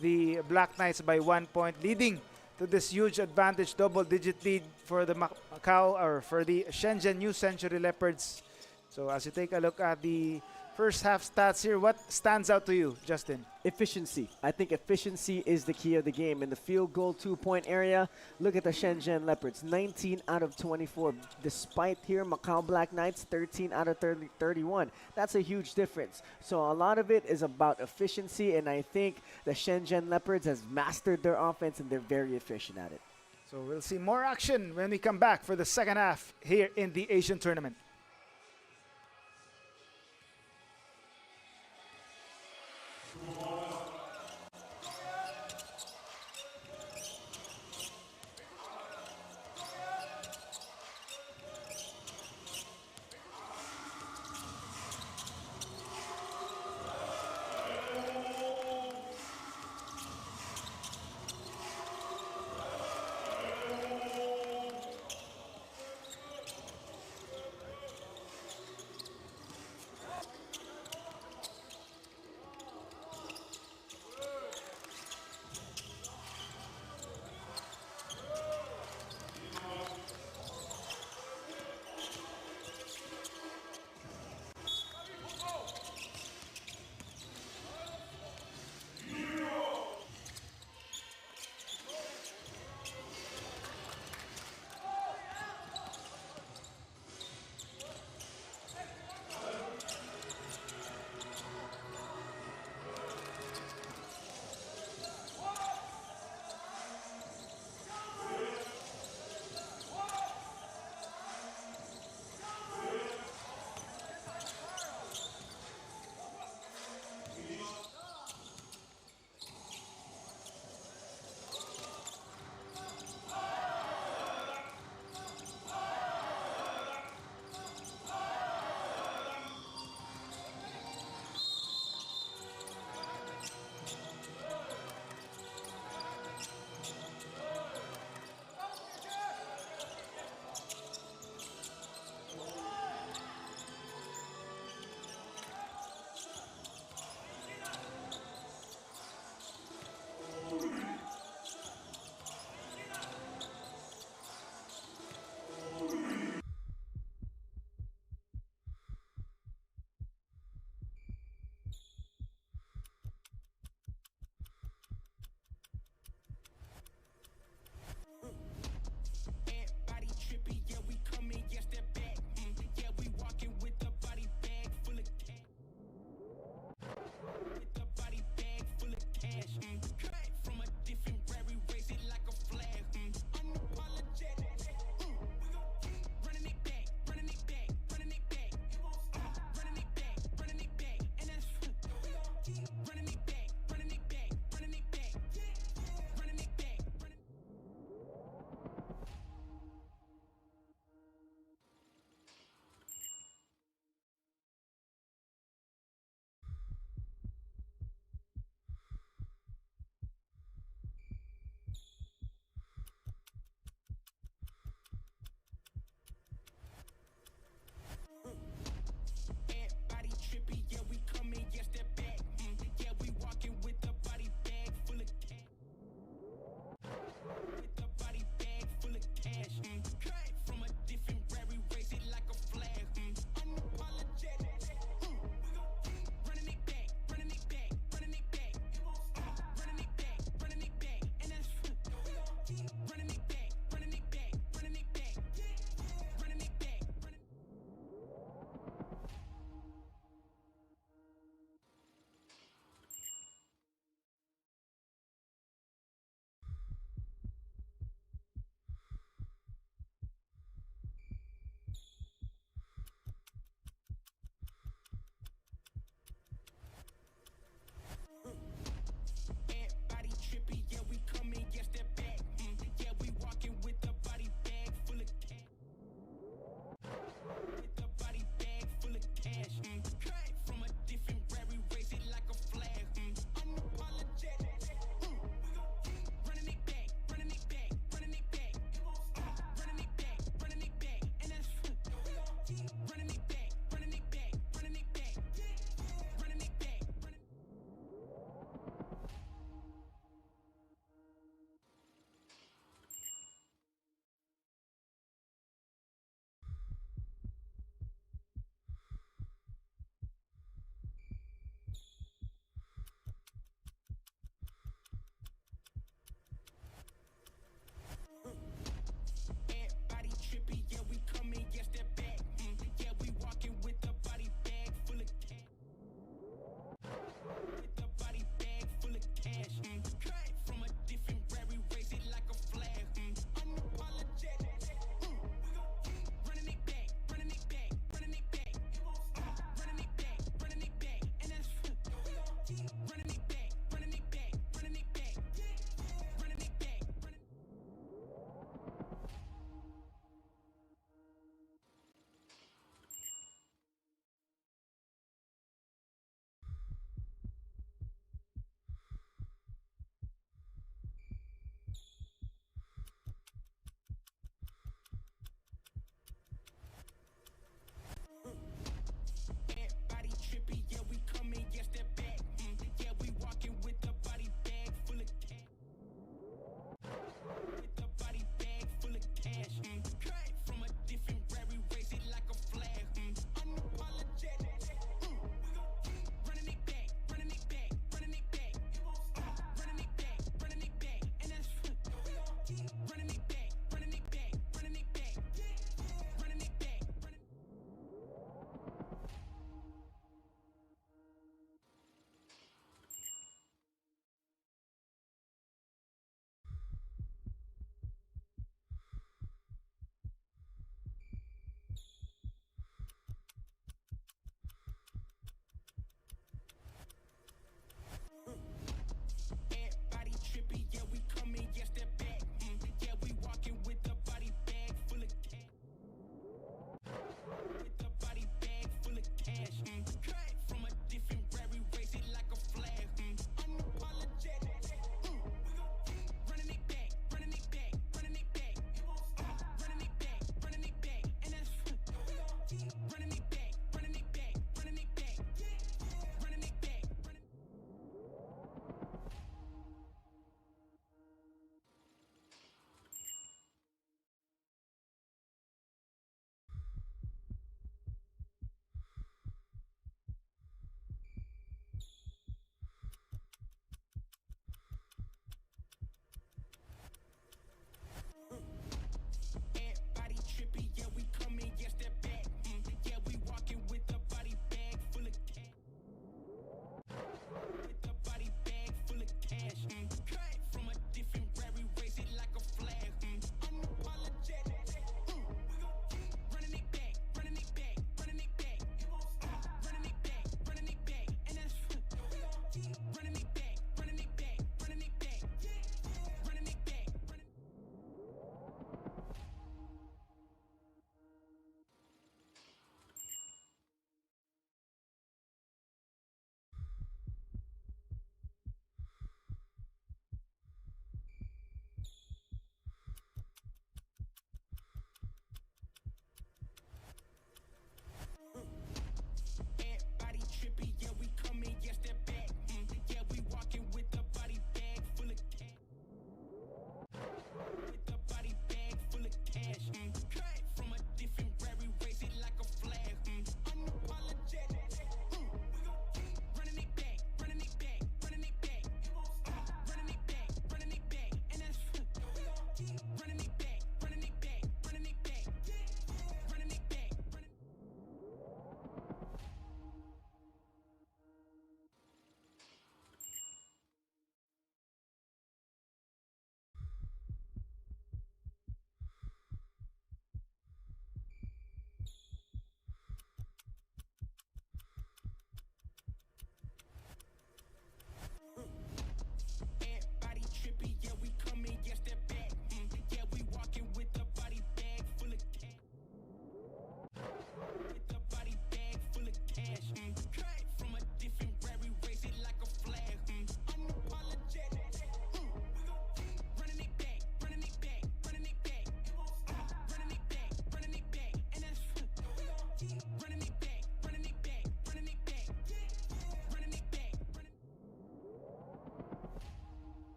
the Black Knights by 1 point, leading to this huge advantage, double-digit lead for the Macau, or for the Shenzhen New Century Leopards. So as you take a look at the first half stats here, what stands out to you, Justin? Efficiency. I think efficiency is the key of the game. In the field goal 2-point area, look at the Shenzhen Leopards, 19 out of 24. Despite here, Macau Black Knights, 13 out of 31. That's a huge difference. So a lot of it is about efficiency, and I think the Shenzhen Leopards has mastered their offense, and they're very efficient at it. So we'll see more action when we come back for the second half here in the Asian tournament.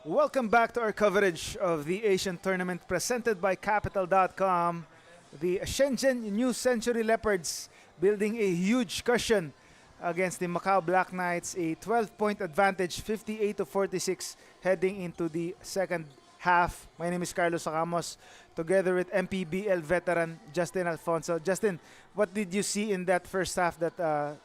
Welcome back to our coverage of the Asian tournament presented by Capital.com. The Shenzhen New Century Leopards building a huge cushion against the Macau Black Knights, a 12-point advantage, 58 to 46, heading into the second half. My name is Carlos Sacamos, together with MPBL veteran Justin Alfonso. Justin, what did you see in that first half that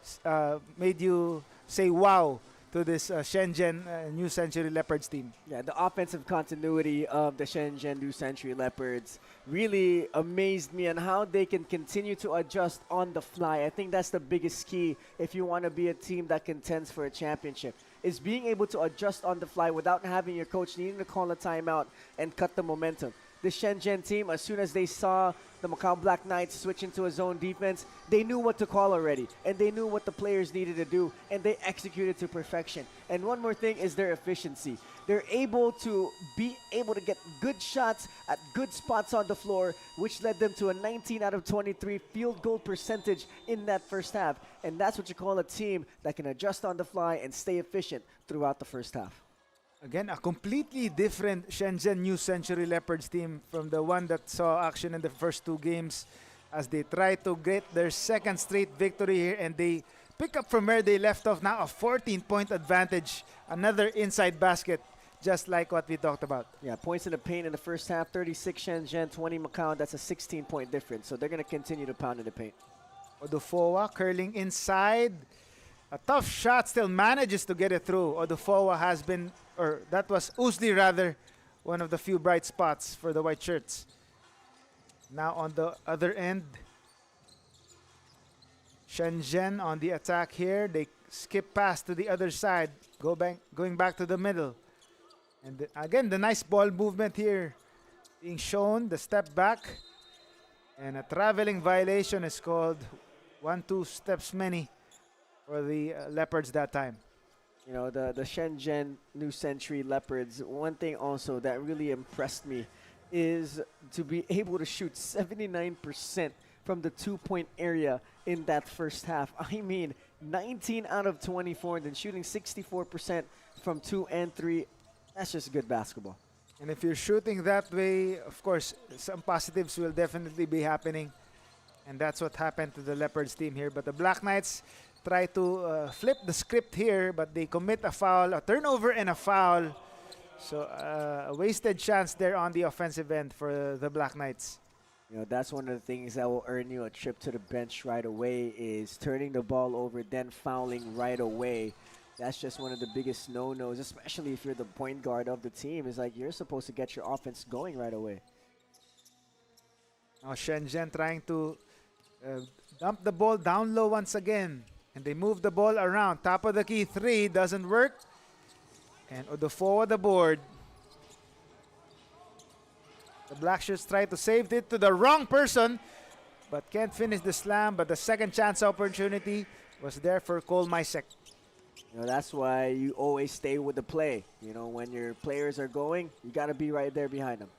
made you say wow to this Shenzhen New Century Leopards team? Yeah, the offensive continuity of the Shenzhen New Century Leopards really amazed me on how they can continue to adjust on the fly. I think that's the biggest key if you want to be a team that contends for a championship, is being able to adjust on the fly without having your coach needing to call a timeout and cut the momentum. The Shenzhen team, as soon as they saw the Macau Black Knights switch into a zone defense, they knew what to call already, and they knew what the players needed to do, and they executed to perfection. And one more thing is their efficiency. They're able to get good shots at good spots on the floor, which led them to a 19 out of 23 field goal percentage in that first half. And that's what you call a team that can adjust on the fly and stay efficient throughout the first half. Again, a completely different Shenzhen New Century Leopards team from the one that saw action in the first two games, as they try to get their second straight victory here, and they pick up from where they left off. Now a 14-point advantage, another inside basket, just like what we talked about. Yeah, points in the paint in the first half, 36 Shenzhen, 20 Macau. That's a 16-point difference, so they're going to continue to pound in the paint. Odufowa curling inside. A tough shot, still manages to get it through. Odufowa has been, or that was Usdi rather, one of the few bright spots for the white shirts. Now on the other end, Shenzhen on the attack here. They skip past to the other side, going back to the middle. And again, the nice ball movement here being shown, the step back. And a traveling violation is called. 1-2 steps many for the Leopards that time. You know, the Shenzhen New Century Leopards, one thing also that really impressed me is to be able to shoot 79% from the two-point area in that first half. I mean, 19 out of 24, and then shooting 64% from 2 and 3. That's just good basketball. And if you're shooting that way, of course, some positives will definitely be happening. And that's what happened to the Leopards team here. But the Black Knights try to flip the script here, but they commit a foul, a turnover and a foul. So a wasted chance there on the offensive end for the Black Knights. You know, that's one of the things that will earn you a trip to the bench right away, is turning the ball over, then fouling right away. That's just one of the biggest no-nos, especially if you're the point guard of the team. It's like you're supposed to get your offense going right away. Now Shenzhen trying to dump the ball down low once again. And they move the ball around. Top of the key, 3, doesn't work. And Odufowa the board. The Black Shirts try to save it to the wrong person, but can't finish the slam. But the second chance opportunity was there for Cole Misek. You know, that's why you always stay with the play. You know, when your players are going, you got to be right there behind them.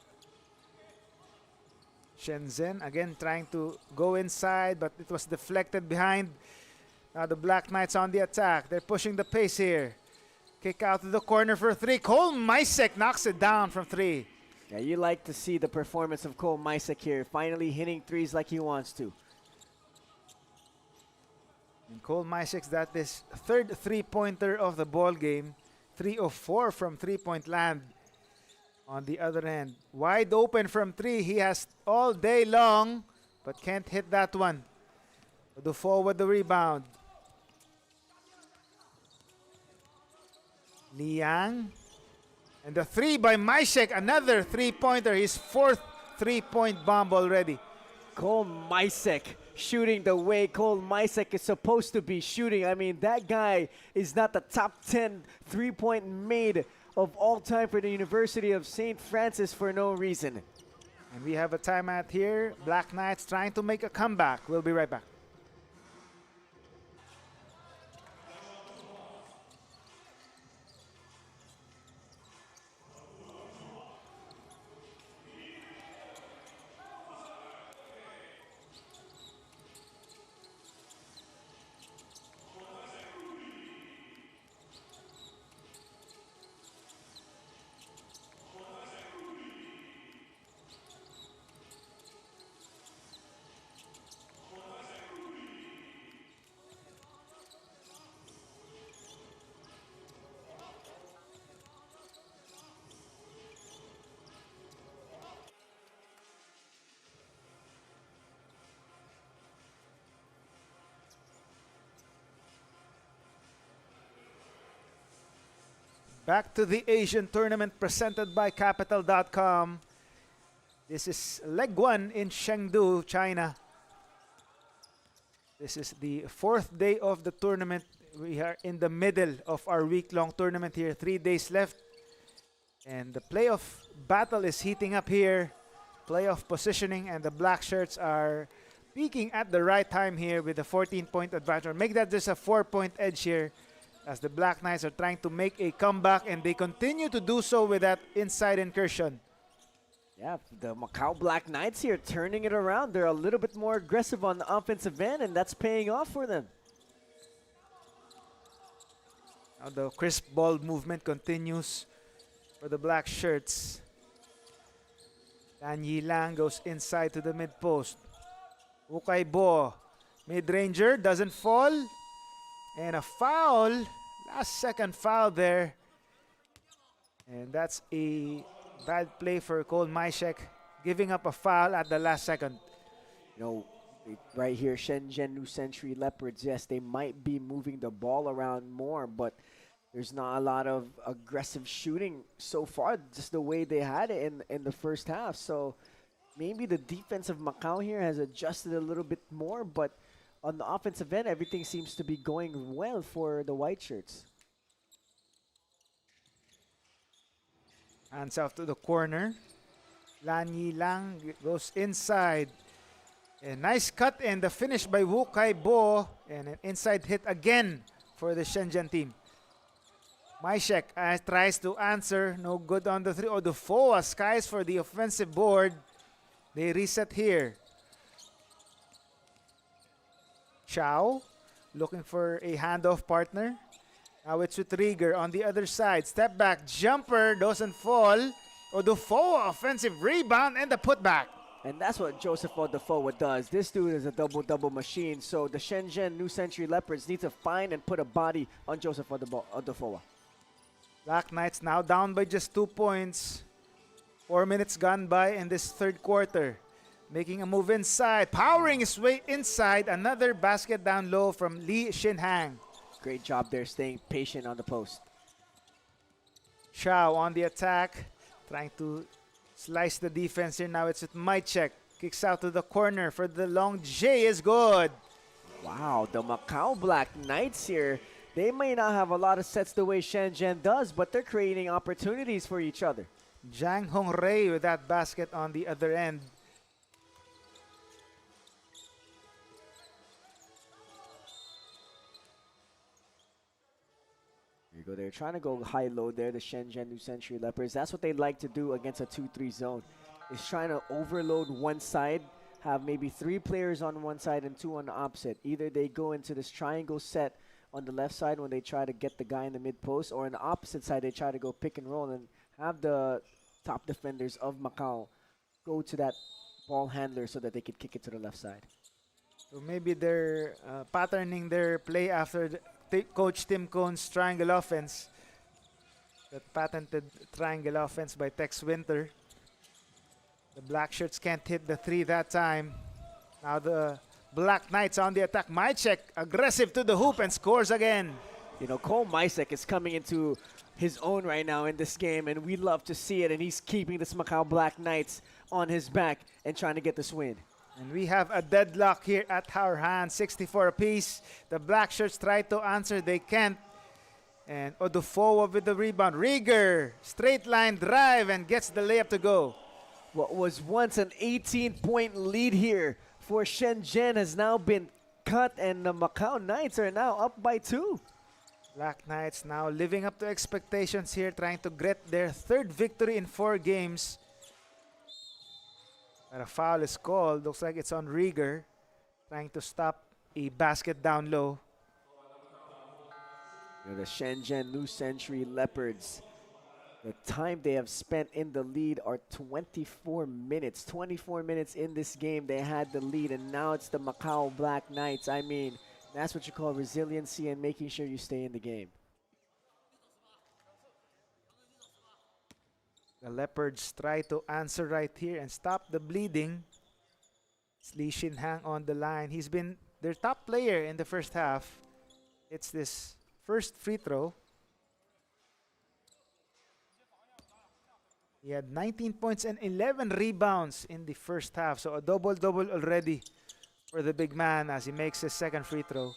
Shenzhen again trying to go inside, but it was deflected behind. Now the Black Knights on the attack. They're pushing the pace here. Kick out to the corner for 3. Cole Misek knocks it down from 3. Yeah, you like to see the performance of Cole Misek here, finally hitting threes like he wants to. And Cole Misek's that is third three-pointer of the ball game. 3 of 4 from three-point land. On the other end, wide open from 3. He has all day long, but can't hit that one. Odufowa with the rebound. Liang. And the 3 by Misek, another three-pointer. His 4th three-point bomb already. Cole Misek shooting the way Cole Misek is supposed to be shooting. I mean, that guy is not the top 10 three-point made of all time for the University of St. Francis for no reason. And we have a timeout here. Black Knights trying to make a comeback. We'll be right back. Back to the Asian tournament presented by Capital.com. This is leg 1 in Chengdu, China. This is the 4th day of the tournament. We are in the middle of our week-long tournament here. 3 days left. And the playoff battle is heating up here. Playoff positioning, and the black shirts are peaking at the right time here with a 14-point advantage. Make that just a 4-point edge here as the Black Knights are trying to make a comeback, and they continue to do so with that inside incursion. Yeah, the Macau Black Knights here turning it around. They're a little bit more aggressive on the offensive end, and that's paying off for them. Now the crisp ball movement continues for the black shirts. Dan Yilang goes inside to the mid post. Ukay Bo, mid-ranger, doesn't fall. And a foul, last second foul there. And that's a bad play for Cole Maishek, giving up a foul at the last second. You know, right here, Shenzhen New Century Leopards, yes, they might be moving the ball around more, but there's not a lot of aggressive shooting so far, just the way they had it in the first half. So maybe the defense of Macau here has adjusted a little bit more, but on the offensive end, everything seems to be going well for the white shirts. Hands off to the corner. Lan Yilang goes inside. A nice cut and the finish by Wu Kai Bo, and an inside hit again for the Shenzhen team. Maishek tries to answer, no good on the 3. Odufoa skies for the offensive board. They reset here. Chow looking for a handoff partner. Now it's with Rieger on the other side. Step back, jumper, doesn't fall. Odufoa offensive rebound and the putback. And that's what Joseph Odufoa does. This dude is a double-double machine. So the Shenzhen New Century Leopards need to find and put a body on Joseph Odufoa. Black Knights now down by just 2 points. 4 minutes gone by in this third quarter. Making a move inside, powering his way inside. Another basket down low from Lee Shinhang. Great job there, staying patient on the post. Chow on the attack, trying to slice the defense here. Now it's with Maishek. Kicks out to the corner for the long J is good. Wow, the Macau Black Knights here, they may not have a lot of sets the way Shenzhen does, but they're creating opportunities for each other. Jang Hong Rei with that basket on the other end. There you go. They're trying to go high-low there, the Shenzhen New Century Leopards. That's what they like to do against a 2-3 zone, is trying to overload one side, have maybe 3 players on one side and 2 on the opposite. Either they go into this triangle set on the left side when they try to get the guy in the mid-post, or on the opposite side, they try to go pick and roll and have the top defenders of Macau go to that ball handler so that they can kick it to the left side. So maybe they're patterning their play after Coach Tim Cohn's triangle offense. That patented triangle offense by Tex Winter. The black shirts can't hit the 3 that time. Now the Black Knights on the attack. Maishek aggressive to the hoop and scores again. You know, Cole Maishek is coming into his own right now in this game, and we love to see it, and he's keeping the Macau Black Knights on his back and trying to get this win. And we have a deadlock here at our hands, 64 apiece. The black shirts try to answer, they can't. And Odufoa with the rebound. Rieger, straight line drive and gets the layup to go. What was once an 18-point lead here for Shenzhen has now been cut, and the Macau Knights are now up by 2. Black Knights now living up to expectations here, trying to get their 3rd victory in 4 games. But a foul is called. Looks like it's on Rieger, trying to stop a basket down low. You know, the Shenzhen New Century Leopards, the time they have spent in the lead are 24 minutes. 24 minutes in this game, they had the lead, and now it's the Macau Black Knights. I mean, that's what you call resiliency and making sure you stay in the game. The Leopards try to answer right here and stop the bleeding. It's Lee Shin-hang on the line. He's been their top player in the first half. It's this first free throw. He had 19 points and 11 rebounds in the first half. So a double-double already for the big man as he makes his second free throw.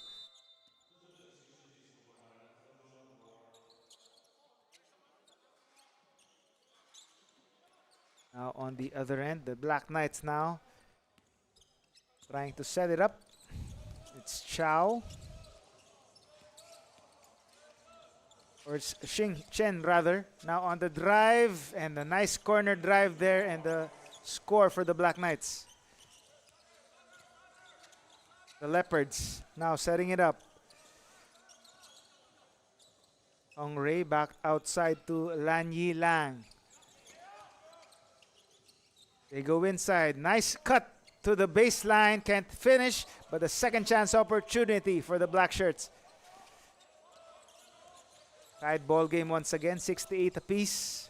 Now on the other end, the Black Knights now trying to set it up. It's Chow. Or it's Chen rather. Now on the drive, and a nice corner drive there, and the score for the Black Knights. The Leopards now setting it up. Hong Ray back outside to Lan Yi Lang. They go inside. Nice cut to the baseline. Can't finish, but a second chance opportunity for the Black Shirts. Tied ball game once again, 68 apiece.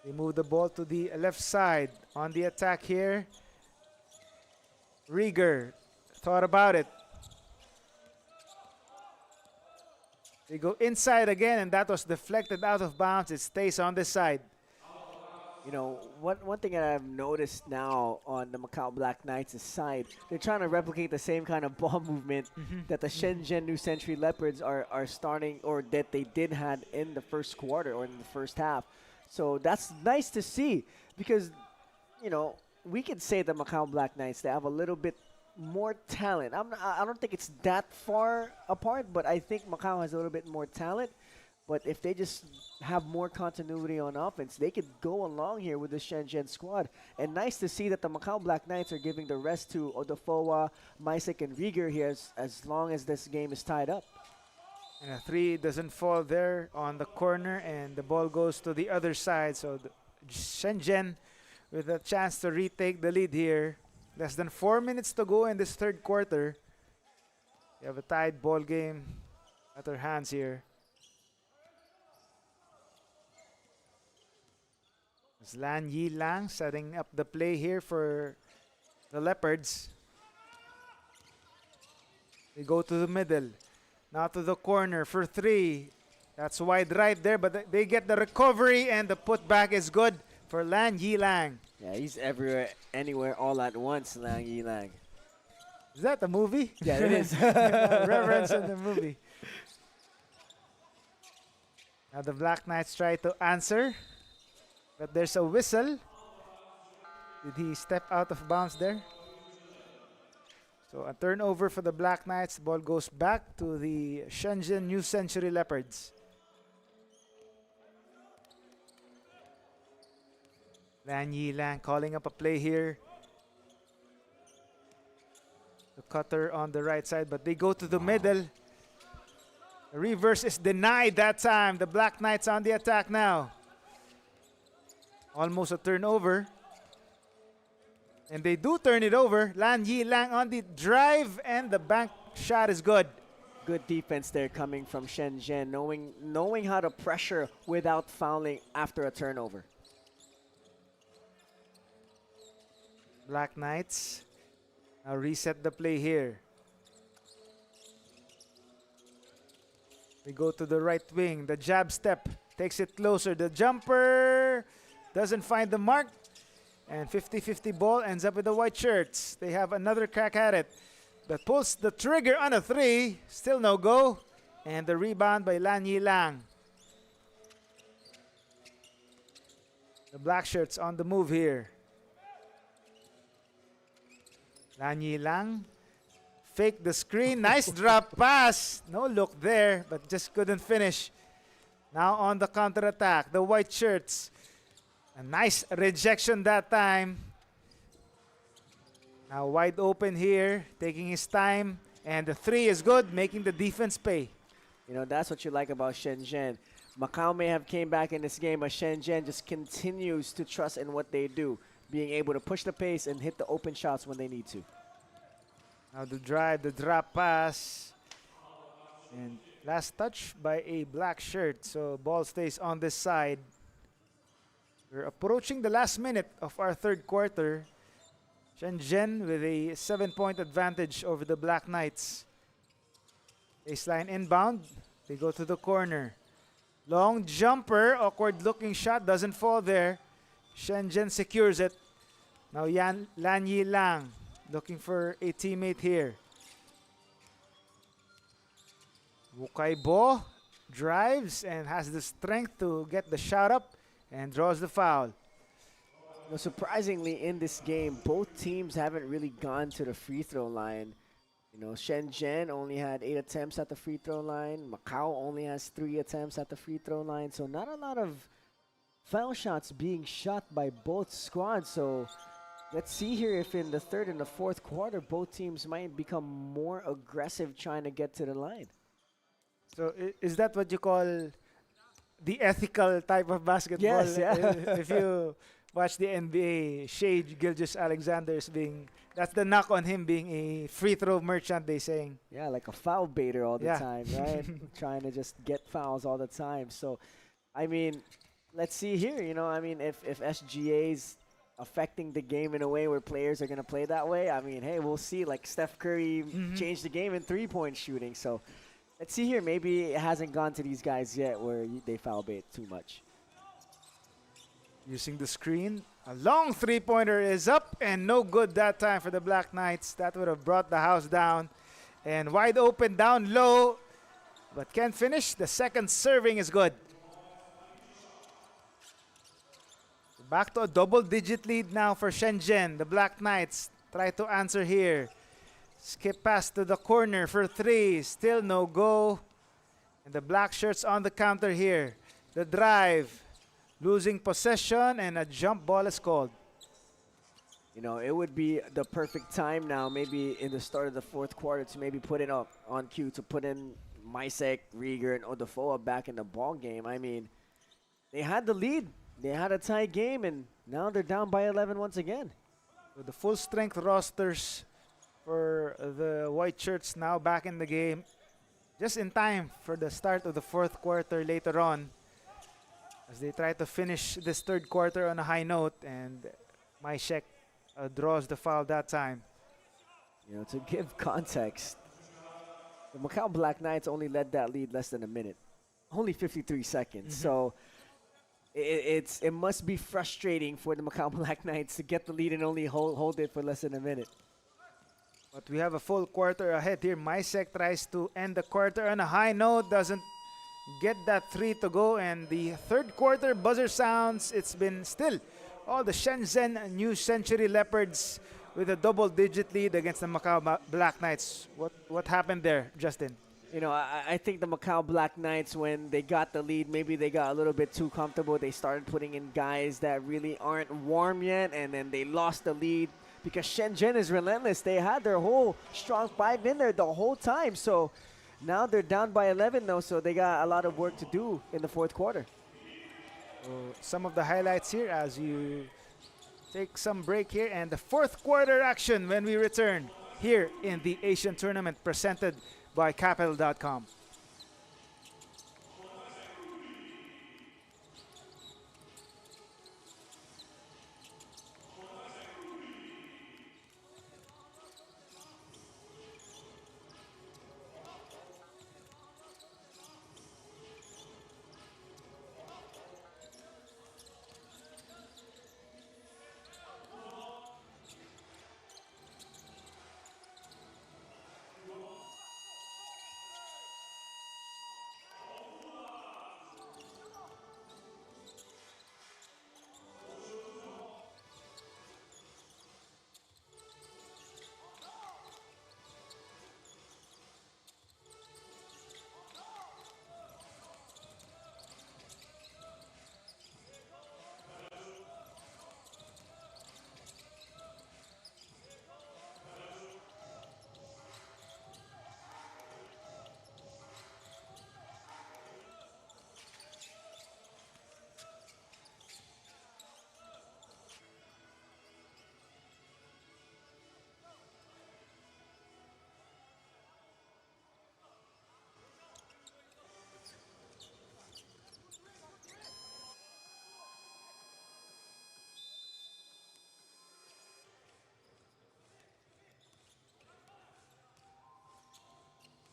They move the ball to the left side. On the attack here, Rieger thought about it. They go inside again, and that was deflected out of bounds. It stays on this side. You know, one thing that I've noticed now on the Macau Black Knights' side, they're trying to replicate the same kind of ball movement that the Shenzhen New Century Leopards are starting, or that they did had in the first quarter or in the first half. So that's nice to see because, you know, we could say the Macau Black Knights, they have a little bit more talent. I don't think it's that far apart, but I think Macau has a little bit more talent. But if they just have more continuity on offense, they could go along here with the Shenzhen squad. And nice to see that the Macau Black Knights are giving the rest to Odafowa, Maisek, and Rieger here as long as this game is tied up. And a three doesn't fall there on the corner, and the ball goes to the other side. So Shenzhen with a chance to retake the lead here. Less than 4 minutes to go in this third quarter. We have a tied ball game at our hands here. It's Lan Yi Lang setting up the play here for the Leopards. They go to the middle. Now to the corner for three. That's wide right there, but they get the recovery, and the putback is good for Lan Yi Lang. Yeah, he's everywhere, anywhere, all at once, Lang Yi Lang. Is that the movie? Yeah, it is. Reference in the movie. Now the Black Knights try to answer, but there's a whistle. Did he step out of bounds there? So a turnover for the Black Knights. The ball goes back to the Shenzhen New Century Leopards. Lan Yi Lang calling up a play here. The cutter on the right side, but they go to the middle. The reverse is denied that time. The Black Knights on the attack now. Almost a turnover. And they do turn it over. Lan Yi Lang on the drive, and the bank shot is good. Good defense there coming from Shenzhen, knowing how to pressure without fouling after a turnover. Black Knights now reset the play here. We go to the right wing. The jab step takes it closer. The jumper doesn't find the mark. And 50-50 ball ends up with the white shirts. They have another crack at it. But pulls the trigger on a three. Still no go. And the rebound by Lan Yi Lang. The black shirts on the move here. Lan Yi Lang. Fake the screen. Nice drop pass. No look there, but just couldn't finish. Now on the counter-attack. The white shirts. A nice rejection that time. Now wide open here, taking his time. And the three is good, making the defense pay. You know, that's what you like about Shenzhen. Macau may have came back in this game, but Shenzhen just continues to trust in what they do, being able to push the pace and hit the open shots when they need to. Now the drive, the drop pass. And last touch by a black shirt. So ball stays on this side. We're approaching the last minute of our third quarter. Shenzhen with a 7-point advantage over the Black Knights. Baseline inbound. They go to the corner. Long jumper, awkward looking shot, doesn't fall there. Shenzhen secures it. Now Lan Yi Lang looking for a teammate here. Wukai Bo drives and has the strength to get the shot up and draws the foul. Surprisingly, in this game, both teams haven't really gone to the free throw line. Shenzhen only had 8 attempts at the free throw line. Macau only has 3 attempts at the free throw line. So not a lot of foul shots being shot by both squads. So let's see here if in the third and the fourth quarter, both teams might become more aggressive trying to get to the line. So is that what you call the ethical type of basketball? Yes, yeah. If you watch the NBA, Shea Gilgeous-Alexander is being, that's the knock on him being a free throw merchant, they saying. Yeah, like a foul baiter all the Yeah. time, right? Trying to just get fouls all the time. So, I mean, let's see here. If SGA's affecting the game in a way where players are going to play that way, I mean, hey, we'll see. Like Steph Curry changed the game in three-point shooting. So, let's see here. Maybe it hasn't gone to these guys yet where they foul bait too much. Using the screen. A long three-pointer is up and no good that time for the Black Knights. That would have brought the house down. And wide open down low, but can't finish. The second serving is good. Back to a double-digit lead now for Shenzhen. The Black Knights try to answer here. Skip pass to the corner for 3. Still no go. And the black shirts on the counter here. The drive. Losing possession and a jump ball is called. It would be the perfect time now, maybe in the start of the fourth quarter, to maybe put it up on cue, to put in Mysek, Rieger, and Odafoa back in the ball game. I mean, they had the lead. They had a tie game, and now they're down by 11 once again. So the full strength rosters for the white shirts now back in the game. Just in time for the start of the fourth quarter later on, as they try to finish this third quarter on a high note, and Mysek draws the foul that time. To give context, the Macau Black Knights only led that lead less than a minute, only 53 seconds. So it must be frustrating for the Macau Black Knights to get the lead and only hold it for less than a minute. But we have a full quarter ahead here. Mysek tries to end the quarter on a high note, doesn't get that 3 to go, and the third quarter buzzer sounds. It's been still all the Shenzhen New Century Leopards with a double-digit lead against the Macau Black Knights. What happened there, Justin? I think the Macau Black Knights, when they got the lead, maybe they got a little bit too comfortable. They started putting in guys that really aren't warm yet, and then they lost the lead because Shenzhen is relentless. They had their whole strong 5 in there the whole time. So now they're down by 11, though, so they got a lot of work to do in the fourth quarter. Some of the highlights here as you take some break here, and the fourth quarter action when we return here in the Asian Tournament presented by Capital.com.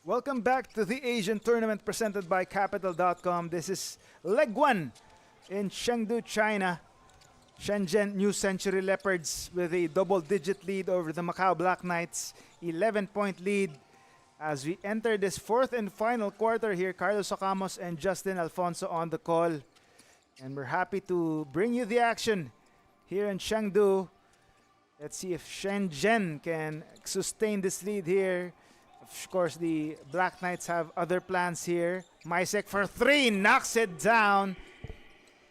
Welcome back to the Asian tournament presented by Capital.com. This is leg 1 in Chengdu, China. Shenzhen New Century Leopards with a double-digit lead over the Macau Black Knights. 11-point lead as we enter this fourth and final quarter here. Carlos Socamos and Justin Alfonso on the call. And we're happy to bring you the action here in Chengdu. Let's see if Shenzhen can sustain this lead here. Of course, the Black Knights have other plans here. Maisek for 3, knocks it down.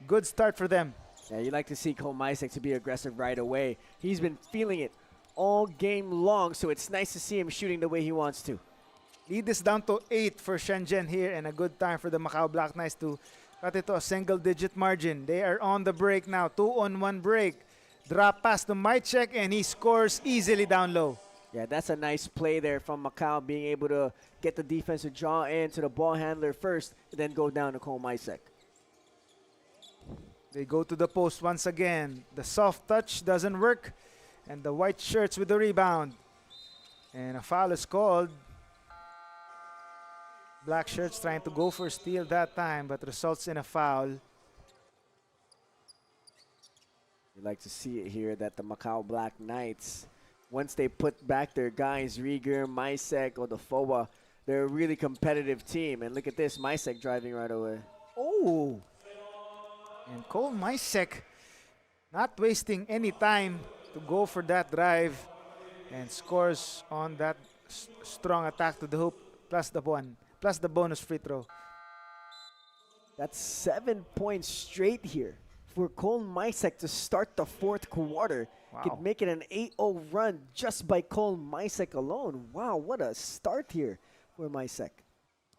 Good start for them. Yeah, you like to see Cole Maisek to be aggressive right away. He's been feeling it all game long, so it's nice to see him shooting the way he wants to. Lead is down to 8 for Shenzhen here, and a good time for the Macau Black Knights to cut it to a single-digit margin. They are on the break now, 2-on-1 break. Drop pass to Maicek, and he scores easily down low. Yeah, that's a nice play there from Macau, being able to get the defense to draw in to the ball handler first, and then go down to Cole Maisek. They go to the post once again. The soft touch doesn't work. And the white shirts with the rebound. And a foul is called. Black shirts trying to go for steal that time, but results in a foul. You like to see it here that the Macau Black Knights, once they put back their guys, Rieger, Maisek, or the Fowa, they're a really competitive team. And look at this, Maisek driving right away. Oh! And Cole Maisek not wasting any time to go for that drive and scores on that strong attack to the hoop plus the bonus free throw. That's 7 points straight here for Cole Maisek to start the fourth quarter. Wow. Could make it an 8-0 run just by Cole Maisek alone. Wow, what a start here for Maisek.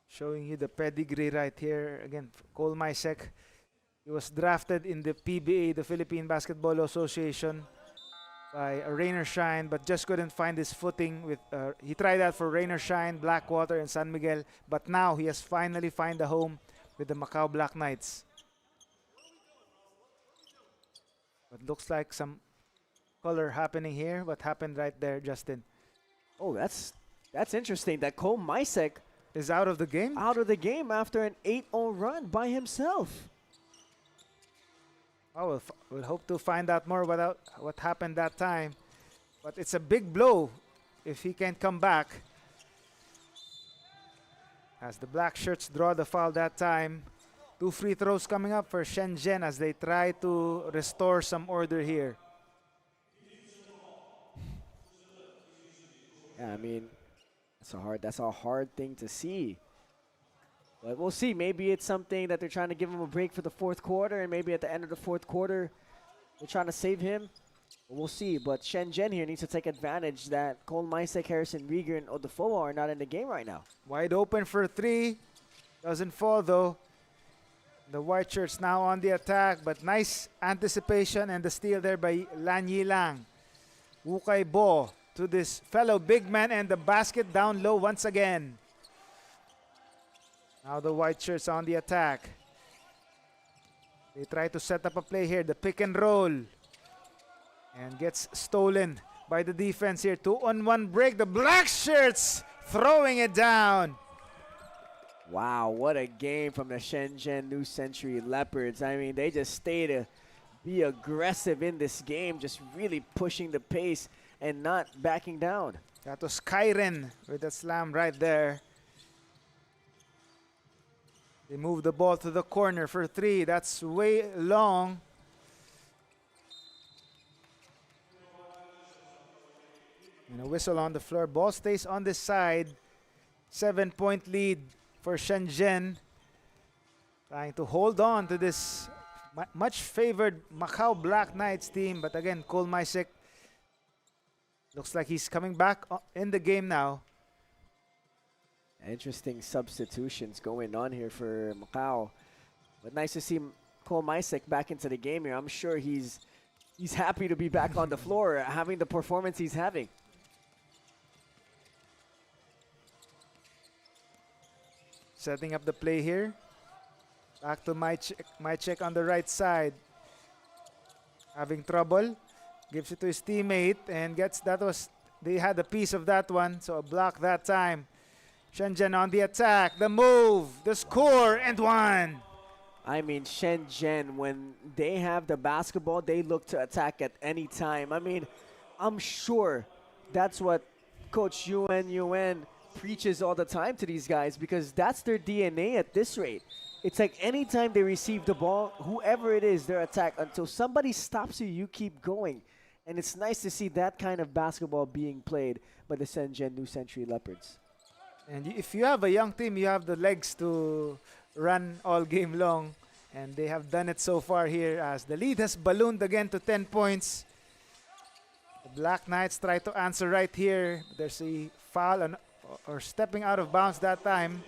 Showing you the pedigree right here. Again, Cole Maisek. He was drafted in the PBA, the Philippine Basketball Association, by Rainer Shine, but just couldn't find his footing. With he tried that for Rainer Shine, Blackwater, and San Miguel, but now he has finally found a home with the Macau Black Knights. But looks like some color happening here. What happened right there, Justin? Oh, that's interesting that Cole Maisek Is out of the game? out of the game after an 8-0 run by himself. Oh, we'll hope to find out more about what happened that time. But it's a big blow if he can't come back. As the black shirts draw the foul that time. 2 free throws coming up for Shenzhen as they try to restore some order here. Yeah, I mean, that's a hard thing to see. But we'll see. Maybe it's something that they're trying to give him a break for the fourth quarter, and maybe at the end of the fourth quarter, they're trying to save him. We'll see. But Shenzhen here needs to take advantage that Cole Maisek, Harrison Rieger, and Odufowo are not in the game right now. Wide open for 3. Doesn't fall though. The white shirts now on the attack, but nice anticipation and the steal there by Lan Yilang. Wu Kai Bo to this fellow big man, and the basket down low once again. Now the white shirts on the attack. They try to set up a play here, the pick and roll. And gets stolen by the defense here. 2-on-1 break, the black shirts throwing it down. Wow, what a game from the Shenzhen New Century Leopards. I mean, they just stay to be aggressive in this game, just really pushing the pace and not backing down. That was Kyren with a slam right there. They move the ball to the corner for 3. That's way long. And a whistle on the floor. Ball stays on this side. 7-point lead for Shenzhen. Trying to hold on to this much favored Macau Black Knights team. But again, Cole Maisek looks like he's coming back in the game now. Interesting substitutions going on here for Macau. But nice to see Cole Maisek back into the game here. I'm sure he's happy to be back on the floor, having the performance he's having. Setting up the play here. Back to Maicek on the right side. Having trouble. Gives it to his teammate and gets, they had a piece of that one, so a block that time. Shenzhen on the attack, the move, the score, and one. I mean, Shenzhen, when they have the basketball, they look to attack at any time. I mean, I'm sure that's what Coach Yuan preaches all the time to these guys because that's their DNA at this rate. It's like anytime they receive the ball, whoever it is, their attack, until somebody stops you, you keep going. And it's nice to see that kind of basketball being played by the Shenzhen New Century Leopards. And if you have a young team, you have the legs to run all game long. And they have done it so far here as the lead has ballooned again to 10 points. The Black Knights try to answer right here. There's a foul or stepping out of bounds that time.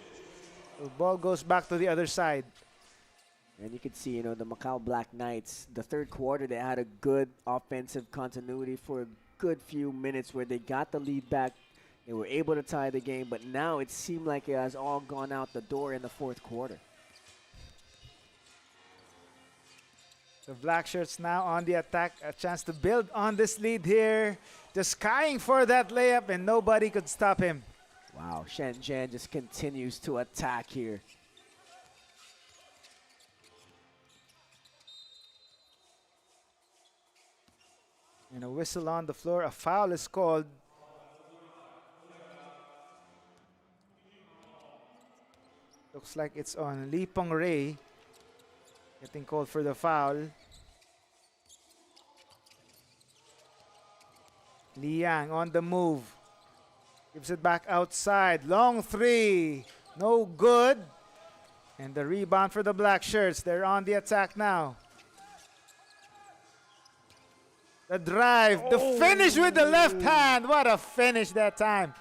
The ball goes back to the other side. And you can see, you know, the Macau Black Knights, the third quarter, they had a good offensive continuity for a good few minutes where they got the lead back. They were able to tie the game, but now it seemed like it has all gone out the door in the fourth quarter. The Black Shirts now on the attack, a chance to build on this lead here. Just skying for that layup and nobody could stop him. Wow, Shenzhen just continues to attack here. And a whistle on the floor, a foul is called. Looks like it's on Lee Pong Ray. Getting called for the foul. Liang on the move. Gives it back outside. Long three. No good. And the rebound for the Black Shirts. They're on the attack now. The drive. The finish with the left hand. What a finish that time.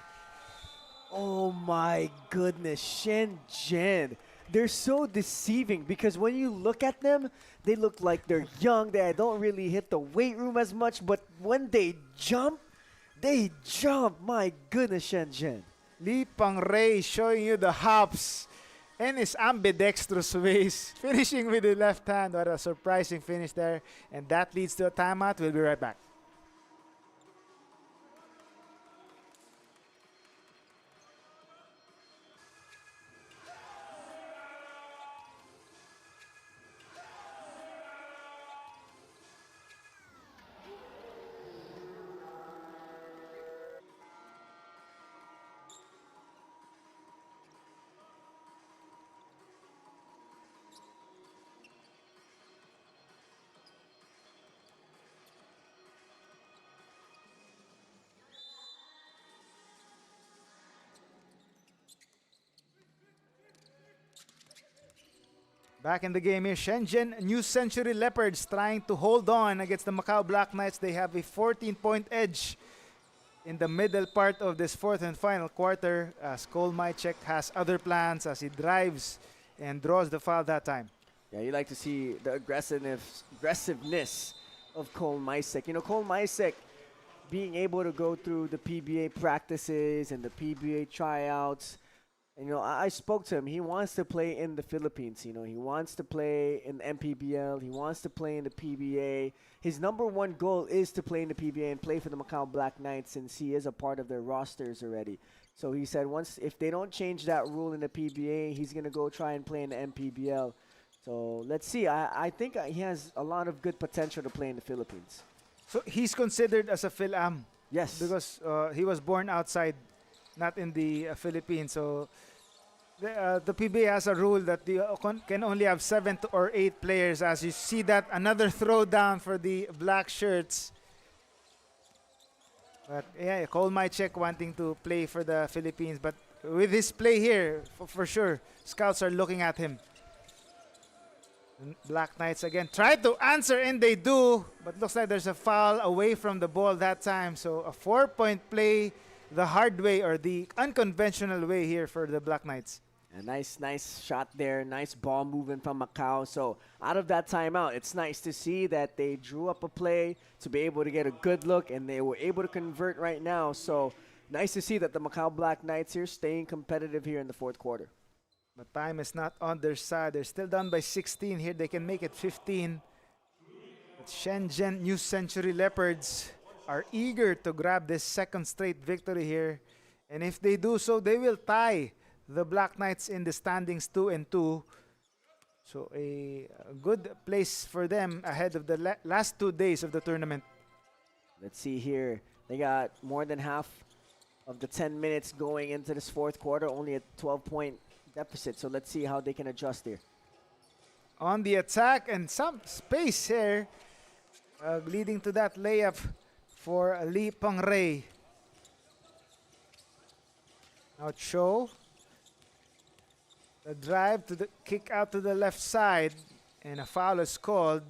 Oh my goodness, Shenzhen. They're so deceiving because when you look at them, they look like they're young. They don't really hit the weight room as much, but when they jump. My goodness, Shenzhen. Lee Pang Ray showing you the hops and his ambidextrous ways. Finishing with the left hand. What a surprising finish there. And that leads to a timeout. We'll be right back. Back in the game here, Shenzhen New Century Leopards trying to hold on against the Macau Black Knights. They have a 14-point edge in the middle part of this fourth and final quarter as Cole Mychek has other plans as he drives and draws the foul that time. Yeah, you like to see the aggressiveness of Cole Mychek. You know, Cole Mychek being able to go through the PBA practices and the PBA tryouts. And, you know, I spoke to him. He wants to play in the Philippines. You know, he wants to play in the MPBL. He wants to play in the PBA. His number one goal is to play in the PBA and play for the Macau Black Knights since he is a part of their rosters already. So he said if they don't change that rule in the PBA, he's going to go try and play in the MPBL. So let's see. I think he has a lot of good potential to play in the Philippines. So he's considered as a Phil-Am. Yes. Because he was born outside, not in the Philippines. So the PBA has a rule that they can only have 7 or 8 players. As you see that, another throwdown for the Black Shirts. But yeah, Cole Mychek wanting to play for the Philippines. But with his play here, for sure, scouts are looking at him. Black Knights again try to answer, and they do. But looks like there's a foul away from the ball that time. So a 4-point play the hard way or the unconventional way here for the Black Knights. A nice shot there. Nice ball movement from Macau. So out of that timeout, it's nice to see that they drew up a play to be able to get a good look, and they were able to convert right now. So nice to see that the Macau Black Knights here staying competitive here in the fourth quarter. But time is not on their side. They're still down by 16 here. They can make it 15. But Shenzhen New Century Leopards are eager to grab this second straight victory here And if they do so, they will tie the Black Knights in the standings 2-2. So a good place for them ahead of the last 2 days of the tournament. Let's see here. They got more than half of the 10 minutes going into this fourth quarter, only a 12-point deficit. So let's see how they can adjust here. On the attack and some space here, leading to that layup for Lee Pangray. Now Cho, the drive to the kick out to the left side, and a foul is called.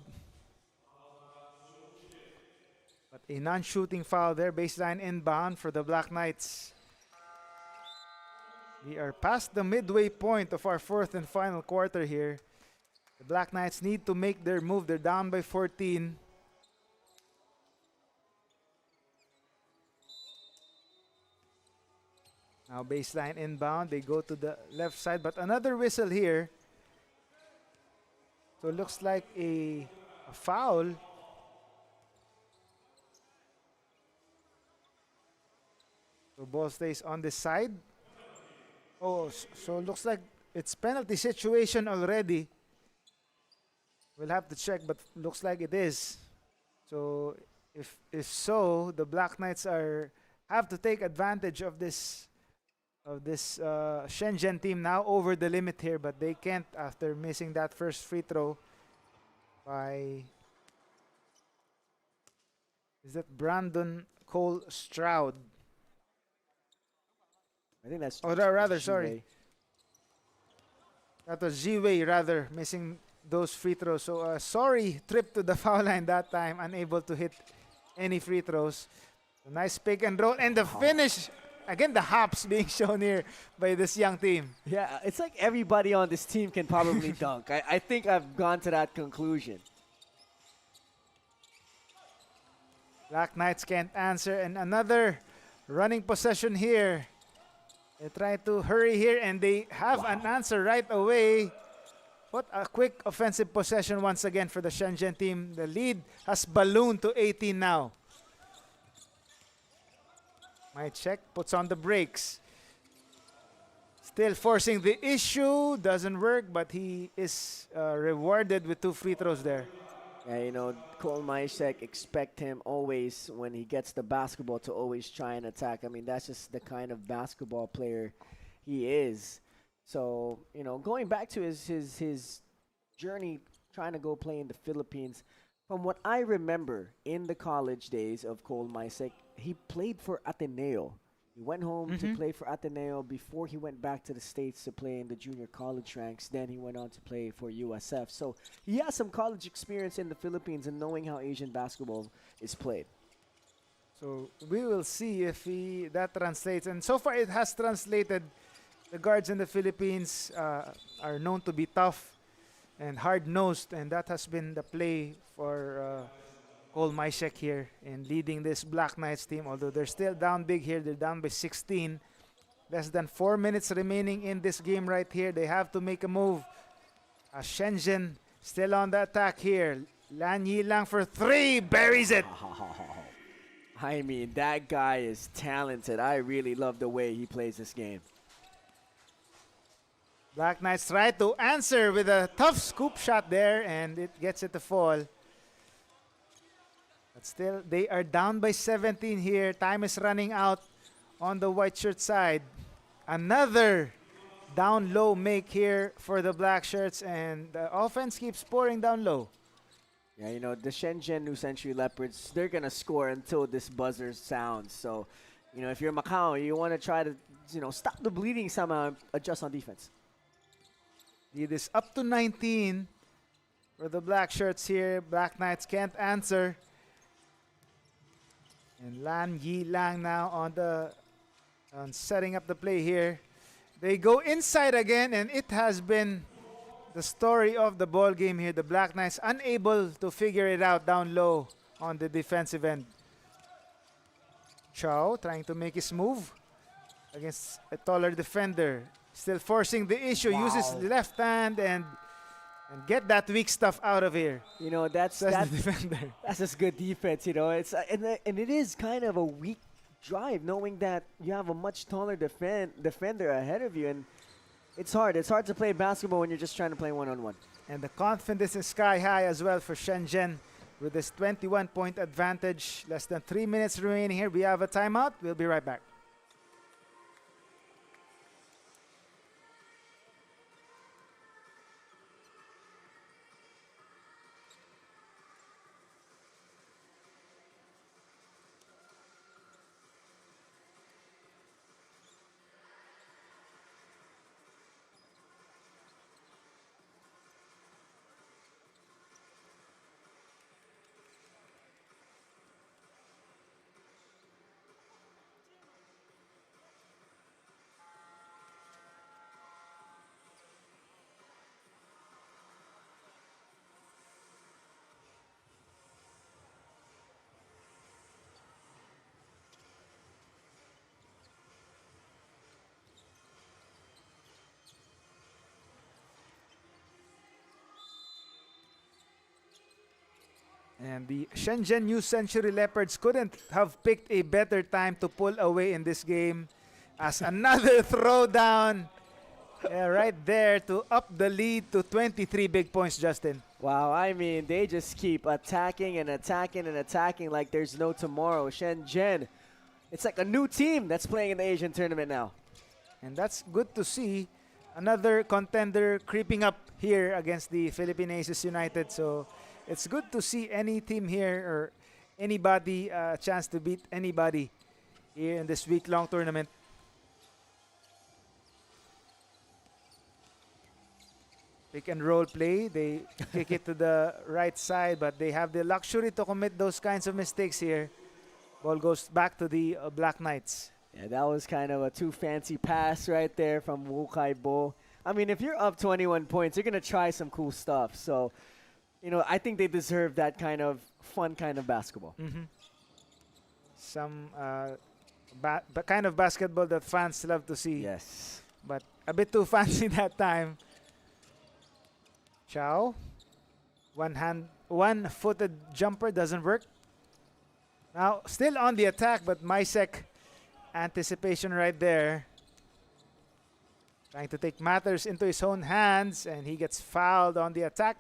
But a non-shooting foul there, baseline inbound for the Black Knights. We are past the midway point of our fourth and final quarter here. The Black Knights need to make their move. They're down by 14. Now baseline inbound. They go to the left side, but another whistle here. So it looks like a foul. So ball stays on this side. Oh, so it looks like it's penalty situation already. We'll have to check, but looks like it is. So if so, the Black Knights have to take advantage of this Shenzhen team now over the limit here, but they can't after missing that first free throw by, is that Brandon Cole Stroud? I think that's. Oh, rather, Zhiwei. sorry. That was Ziwei rather missing those free throws. So sorry, trip to the foul line that time, unable to hit any free throws. So nice pick and roll and the finish. Again, the hops being shown here by this young team. Yeah, it's like everybody on this team can probably dunk. I think I've gone to that conclusion. Black Knights can't answer, and another running possession here. They try to hurry here, and they have an answer right away. What a quick offensive possession once again for the Shenzhen team. The lead has ballooned to 18 now. My check puts on the brakes. Still forcing the issue. Doesn't work, but he is rewarded with 2 free throws there. Yeah, you know, Cole Maishek, expect him always when he gets the basketball to always try and attack. I mean, that's just the kind of basketball player he is. So, you know, going back to his journey trying to go play in the Philippines, from what I remember in the college days of Cole Maishek, he played for Ateneo. He went home to play for Ateneo before he went back to the States to play in the junior college ranks. Then he went on to play for USF. So he has some college experience in the Philippines and knowing how Asian basketball is played. So we will see if that translates. And so far it has translated. The guards in the Philippines are known to be tough and hard-nosed, and that has been the play for Cole Maishek here in leading this Black Knights team. Although they're still down big here, they're down by 16. Less than 4 minutes remaining in this game right here. They have to make a move. Shenzhen still on the attack here. Lan Yilang for 3, buries it. I mean, that guy is talented. I really love the way he plays this game. Black Knights try to answer with a tough scoop shot there, and it gets it to fall. But still, they are down by 17 here. Time is running out on the white shirt side. Another down low make here for the black shirts, and the offense keeps pouring down low. Yeah, you know, the Shenzhen New Century Leopards, they're going to score until this buzzer sounds. So, you know, if you're MACAU, you want to try to, you know, stop the bleeding somehow and adjust on defense. It is up to 19 for the black shirts here. Black Knights can't answer. And Lan Yilang now on setting up the play here. They go inside again, and it has been the story of the ball game here. The Black Knights unable to figure it out down low on the defensive end. Chow trying to make his move against a taller defender. Still forcing the issue. Wow. Uses the left hand and get that weak stuff out of here. You know, that's The defender. just good defense. You know, it's and it is kind of a weak drive knowing that you have a much taller defender ahead of you, and it's hard. It's hard to play basketball when you're just trying to play one-on-one. And the confidence is sky high as well for Shenzhen with this 21-point advantage. Less than 3 minutes remaining here. We have a timeout. We'll be right back. And the Shenzhen New Century Leopards couldn't have picked a better time to pull away in this game as another throwdown right there to up the lead to 23 big points, Justin. Wow, I mean, they just keep attacking and attacking and attacking like there's no tomorrow. Shenzhen, it's like a new team that's playing in the Asian tournament now. And that's good to see. Another contender creeping up here against the Philippine Aces United. So it's good to see any team here or anybody a chance to beat anybody here in this week-long tournament. Pick and roll play. They kick it to the right side, but they have the luxury to commit those kinds of mistakes here. Ball goes back to the Black Knights. Yeah, that was kind of a too fancy pass right there from Wu Kai Bo. I mean, if you're up 21 points, you're going to try some cool stuff. So, you know, I think they deserve that kind of fun kind of basketball. Some kind of basketball that fans love to see. Yes. But a bit too fancy that time. Chow. One-footed jumper doesn't work. Now, still on the attack, but Mysek, anticipation right there. Trying to take matters into his own hands, and he gets fouled on the attack.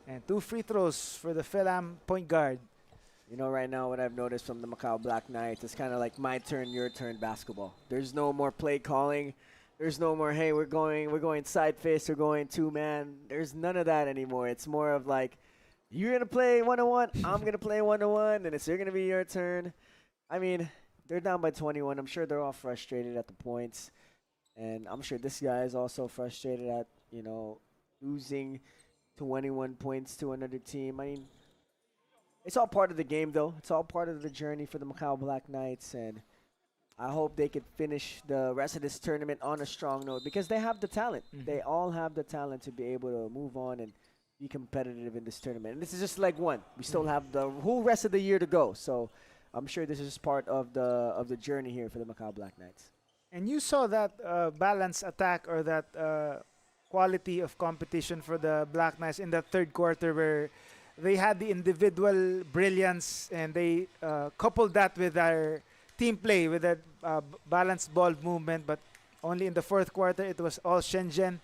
And 2 free throws for the Philam point guard. You know, right now what I've noticed from the Macau Black Knights is kind of like my turn, your turn basketball. There's no more play calling. There's no more, hey, we're going side fist, we're going 2-man. There's none of that anymore. It's more of like, you're going to play one-on-one, I'm going to play one-on-one, and it's going to be your turn. I mean, they're down by 21. I'm sure they're all frustrated at the points. And I'm sure this guy is also frustrated at, you know, losing 21 points to another team. I mean, it's all part of the game, though. It's all part of the journey for the Macau Black Knights. And I hope they could finish the rest of this tournament on a strong note because they have the talent. They all have the talent to be able to move on and be competitive in this tournament. And this is just leg one. We still have the whole rest of the year to go. So I'm sure this is part of the journey here for the Macau Black Knights. And you saw that balanced attack or that quality of competition for the Black Knights in the third quarter where they had the individual brilliance and they coupled that with their team play, with that balanced ball movement. But only in the fourth quarter, it was all Shenzhen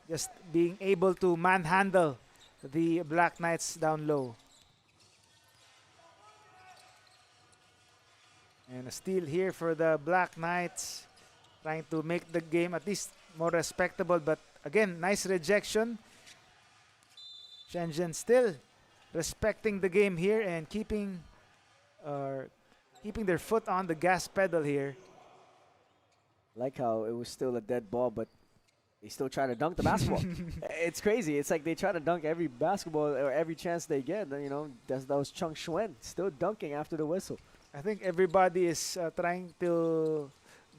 just being able to manhandle the Black Knights down low. And a steal here for the Black Knights, trying to make the game at least more respectable. But again, nice rejection. Shenzhen still respecting the game here and keeping their foot on the gas pedal here. Like how it was still a dead ball, but they still try to dunk the basketball. It's crazy. It's like they try to dunk every basketball or every chance they get. You know, that was Chung Shuen still dunking after the whistle. I think everybody is trying to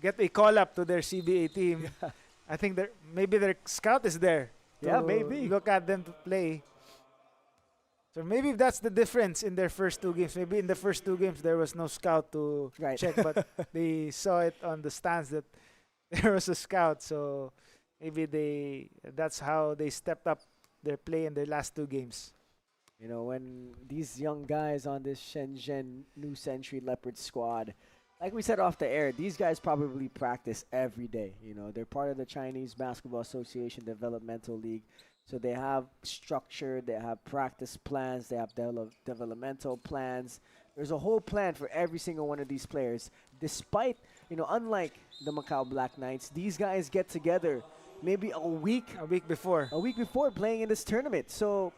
get a call-up to their CBA team. Yeah. I think maybe their scout is there. Yeah, maybe. Look at them to play. So maybe that's the difference in their first 2 games. Maybe in the first 2 games there was no scout to check, but they saw it on the stands that there was a scout. So maybe that's how they stepped up their play in their last 2 games. You know, when these young guys on this Shenzhen New Century Leopard squad Like we said off the air, these guys probably practice every day. You know, they're part of the Chinese Basketball Association Developmental League. So they have structure, they have practice plans, they have developmental plans. There's a whole plan for every single one of these players. Despite, unlike the Macau Black Knights, these guys get together maybe a week before playing in this tournament. So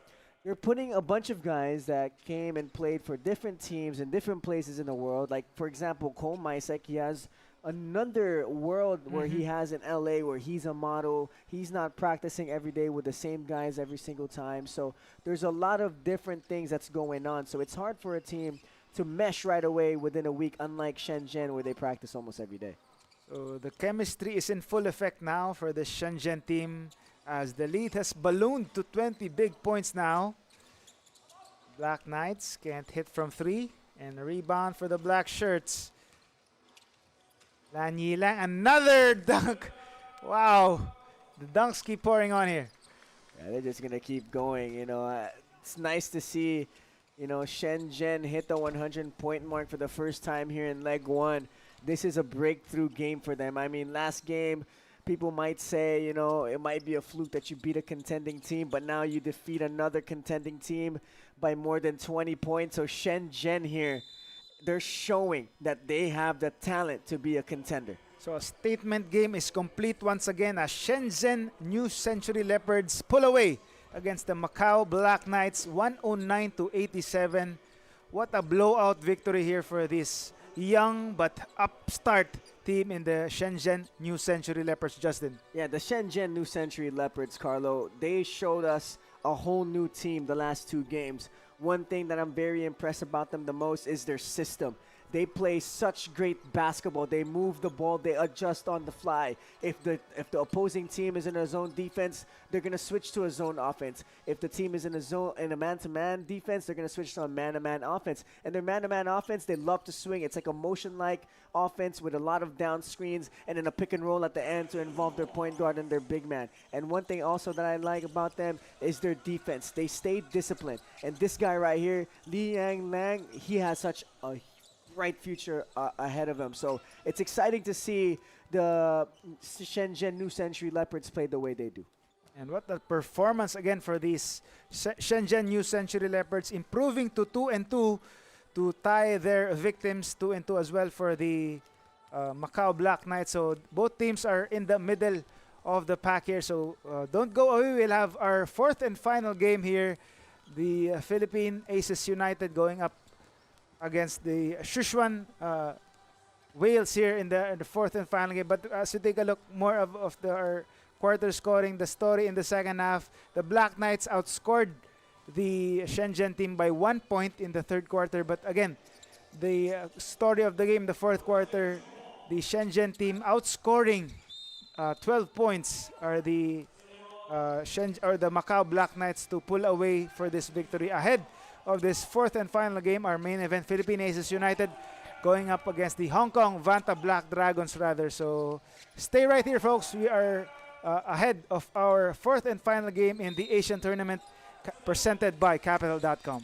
you're putting a bunch of guys that came and played for different teams in different places in the world. Like, for example, Cole Mysek, he has another world where he has in LA where he's a model. He's not practicing every day with the same guys every single time. So there's a lot of different things that's going on. So it's hard for a team to mesh right away within a week, unlike Shenzhen where they practice almost every day. So the chemistry is in full effect now for the Shenzhen team as the lead has ballooned to 20 big points now. Black Knights can't hit from 3 and a rebound for the black shirts. Lan Yilang, another dunk. Wow, the dunks keep pouring on here. Yeah, they're just going to keep going. It's nice to see, Shenzhen hit the 100-point mark for the first time here in leg 1. This is a breakthrough game for them. I mean, last game, people might say, it might be a fluke that you beat a contending team, but now you defeat another contending team by more than 20 points. So Shenzhen here, they're showing that they have the talent to be a contender. So a statement game is complete once again as Shenzhen New Century Leopards pull away against the Macau Black Knights 109-87. What a blowout victory here for this young but upstart team in the Shenzhen New Century Leopards, Justin. Yeah, the Shenzhen New Century Leopards, Carlo, they showed us a whole new team the last 2 games. One thing that I'm very impressed about them the most is their system. They play such great basketball. They move the ball. They adjust on the fly. If the opposing team is in a zone defense, they're gonna switch to a zone offense. If the team is in a man-to-man defense, they're gonna switch to a man-to-man offense. And their man-to-man offense, they love to swing. It's like a motion-like offense with a lot of down screens and then a pick and roll at the end to involve their point guard and their big man. And one thing also that I like about them is their defense. They stay disciplined. And this guy right here, Liang Lang, he has such a bright future ahead of him. So it's exciting to see the Shenzhen New Century Leopards play the way they do. And what a performance again for these Shenzhen New Century Leopards, improving to 2-2 to tie their victims 2-2 as well for the Macau Black Knights. So both teams are in the middle of the pack here. So don't go away. We'll have our 4th and final game here. The Philippine Aces United going up against the Sichuan Wales here in the 4th and final game. But as you take a look more of our quarter scoring, the story in the second half, the Black Knights outscored the Shenzhen team by 1 point in the 3rd quarter. But again, the story of the game, the 4th quarter, the Shenzhen team outscoring 12 points are the Macau Black Knights to pull away for this victory ahead of this 4th and final game, our main event, Philippine Aces United going up against the Hong Kong Vanta Black Dragons rather. So stay right here, folks. We are ahead of our 4th and final game in the Asian tournament presented by Capital.com.